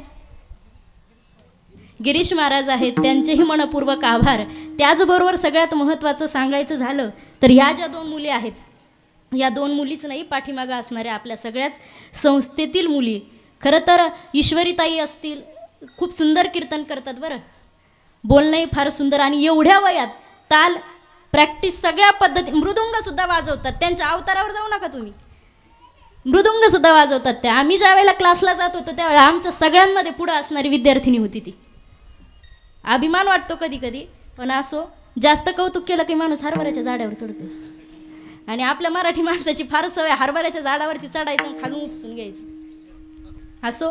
गिरीश महाराज आहेत, त्यांचेही मनपूर्वक आभार. त्याचबरोबर सगळ्यात महत्त्वाचं सांगायचं झालं तर ह्या ज्या 2 मुली आहेत, या 2 मुलीच नाही, पाठीमागं असणाऱ्या आपल्या सगळ्याच संस्थेतील मुली. खरं तर ईश्वरीताई असतील, खूप सुंदर कीर्तन करतात बरं, बोलणंही फार सुंदर, आणि एवढ्या वयात ताल प्रॅक्टिस सगळ्या पद्धती, मृदुंगसुद्धा वाजवतात. त्यांच्या अवतारावर जाऊ नका तुम्ही, मृदुंगसुद्धा वाजवतात त्या. आम्ही ज्या वेळेला क्लासला जात होतो त्यावेळेला आमच्या सगळ्यांमध्ये पुढं असणारी विद्यार्थिनी होती ती. अभिमान वाटतो कधी कधी, पण असो, जास्त कौतुक केलं की माणूस हरभऱ्याच्या झाडावर चढतो. आणि आपल्या मराठी माणसाची फार सवय हरभऱ्याच्या झाडावरती चढायचं आणि खालून उपसून घ्यायचं. असो,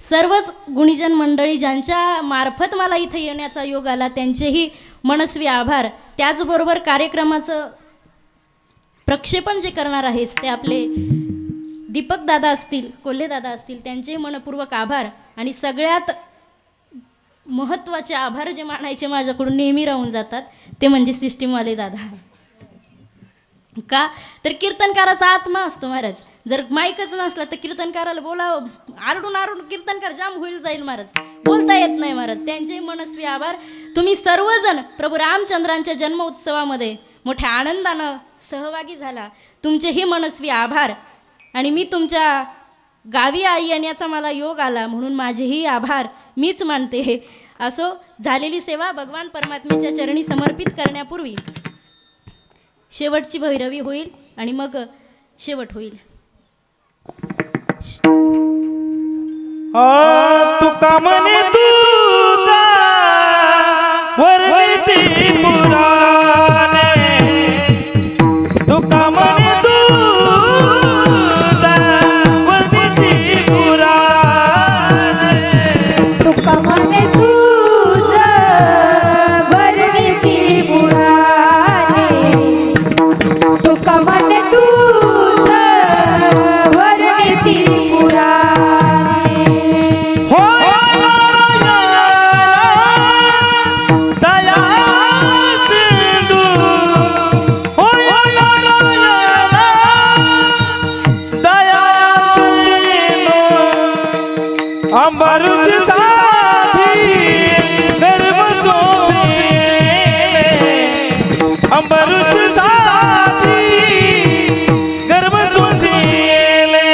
सर्वच गुणीजन मंडळी ज्यांच्या मार्फत मला इथं येण्याचा योग आला त्यांचेही मनस्वी आभार. त्याचबरोबर कार्यक्रमाचं प्रक्षेपण जे करणार आहेस ते आपले दीपक दादा असतील, कोल्हे दादा असतील, त्यांचेही मनपूर्वक आभार. आणि सगळ्यात महत्त्वाचे आभार जे मानायचे माझ्याकडून नेहमी राहून जातात ते म्हणजे सिस्टीमवाले दादा. का तर कीर्तनकाराचा आत्मा असतो महाराज. जर माईकच नसला तर कीर्तनकाराला बोलावं, आरडून आरडून कीर्तनकार जाम होईल जाईल महाराज, बोलता येत नाही महाराज. त्यांचेही मनस्वी आभार. तुम्ही सर्वजण प्रभू रामचंद्रांच्या जन्म उत्सवामध्ये मोठ्या आनंदानं सहभागी झाला, तुमचेही मनस्वी आभार. आणि मी तुमच्या गावी आई येण्याचा मला योग आला म्हणून माझेही आभार मीच मानते. असो, झालेली सेवा भगवान परमात्म्याच्या चरणी समर्पित करण्यापूर्वी शेवटची भैरवी होईल आणि मग शेवट होईल. तुका म्हणे तुझा वर्णिती पुराणे, तुका म्हणे तुझा वर्णिती पुराणे, तुका म्हणे तुझं वर्णिती पुराणे, तुका म्हणे तुझं वर्णिती पुराणे. होय दया सिंधू, होय दया सिंधू, अंबरुष साथी गर्भ सोसिले, अंबरुष साथी गर्भ सोसिले,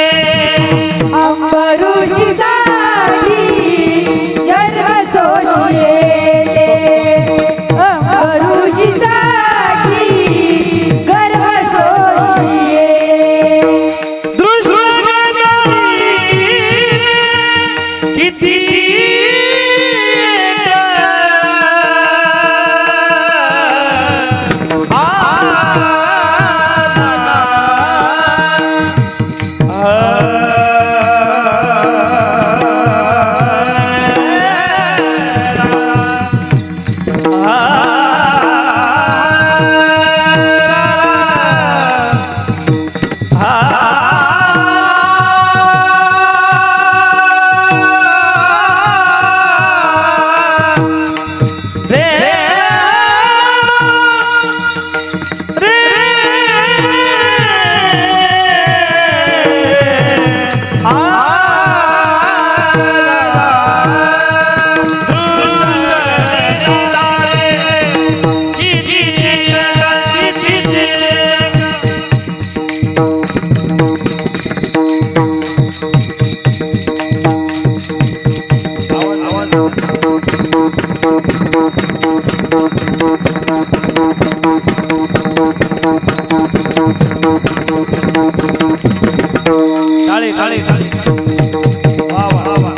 अंबरुषी साधी गर्भ सोशिले, अंबरुषी साधी गर्भ सोशिले. दृष्टी किती टाळी टाळी टाळी, वा वा वा.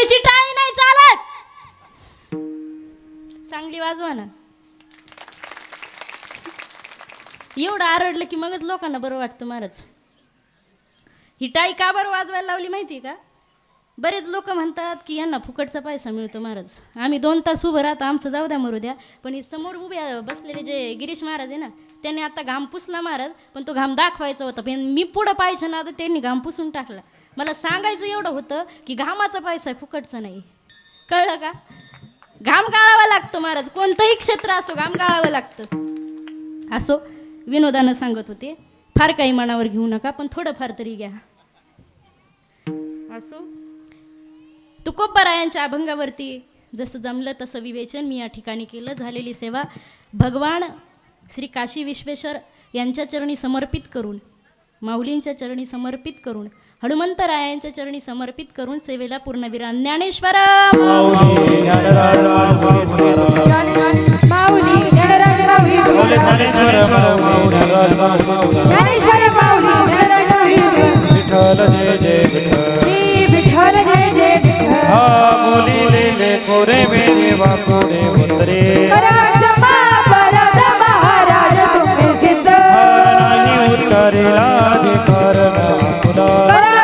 तुमची टाळी नाही चालत. चांगली वाजवा ना. एवढं आरडलं की मगच लोकांना बरं वाटतं महाराज. ही टाळी का बरं वाजवायला लावली माहिती का? बरेच लोक म्हणतात की यांना फुकटचा पैसा मिळतो महाराज. आम्ही 2 तास उभं राहतो, आमचं जाऊ द्या मरू द्या. पण हे समोर उभे बसलेले जे गिरीश महाराज आहे ना, त्यांनी आता घाम पुसला महाराज, पण तो घाम दाखवायचा होता. पण मी पुढं पाहिजे ना, तर त्यांनी घाम पुसून टाकला. मला सांगायचं एवढं होतं की घामाचा पैसा आहे, फुकटचा नाही. कळलं का? घाम गाळावा लागतो महाराज. कोणतंही क्षेत्र असो, घाम गाळावं लागतं. असो, विनोदानं सांगत होते. फार काही मनावर घेऊ नका, पण थोडंफार तरी घ्या. असो, तुकोबारायांच्या अभंगावरती जसं जमलं तसं विवेचन मी या ठिकाणी केलं. झालेली सेवा भगवान श्री काशी विश्वेश्वर यांच्या चरणी समर्पित करून, माऊलींच्या चरणी समर्पित करून, हनुमंतरायांच्या चरणी समर्पित करून सेवेला पूर्णविराम. ज्ञानेश्वर माऊली ज्ञानराज माऊली ज्ञानेश्वर माऊली विठ्ठल जय जय विठ्ठल. श्री विठ्ठल जय जय विठ्ठल. हा बोलिले कोरे मेरे वाकोरे उतरे. करा क्षमा परत महाराज तुम्ही सिद्ध. नाही उतरेला अधिकार ना तुला. करा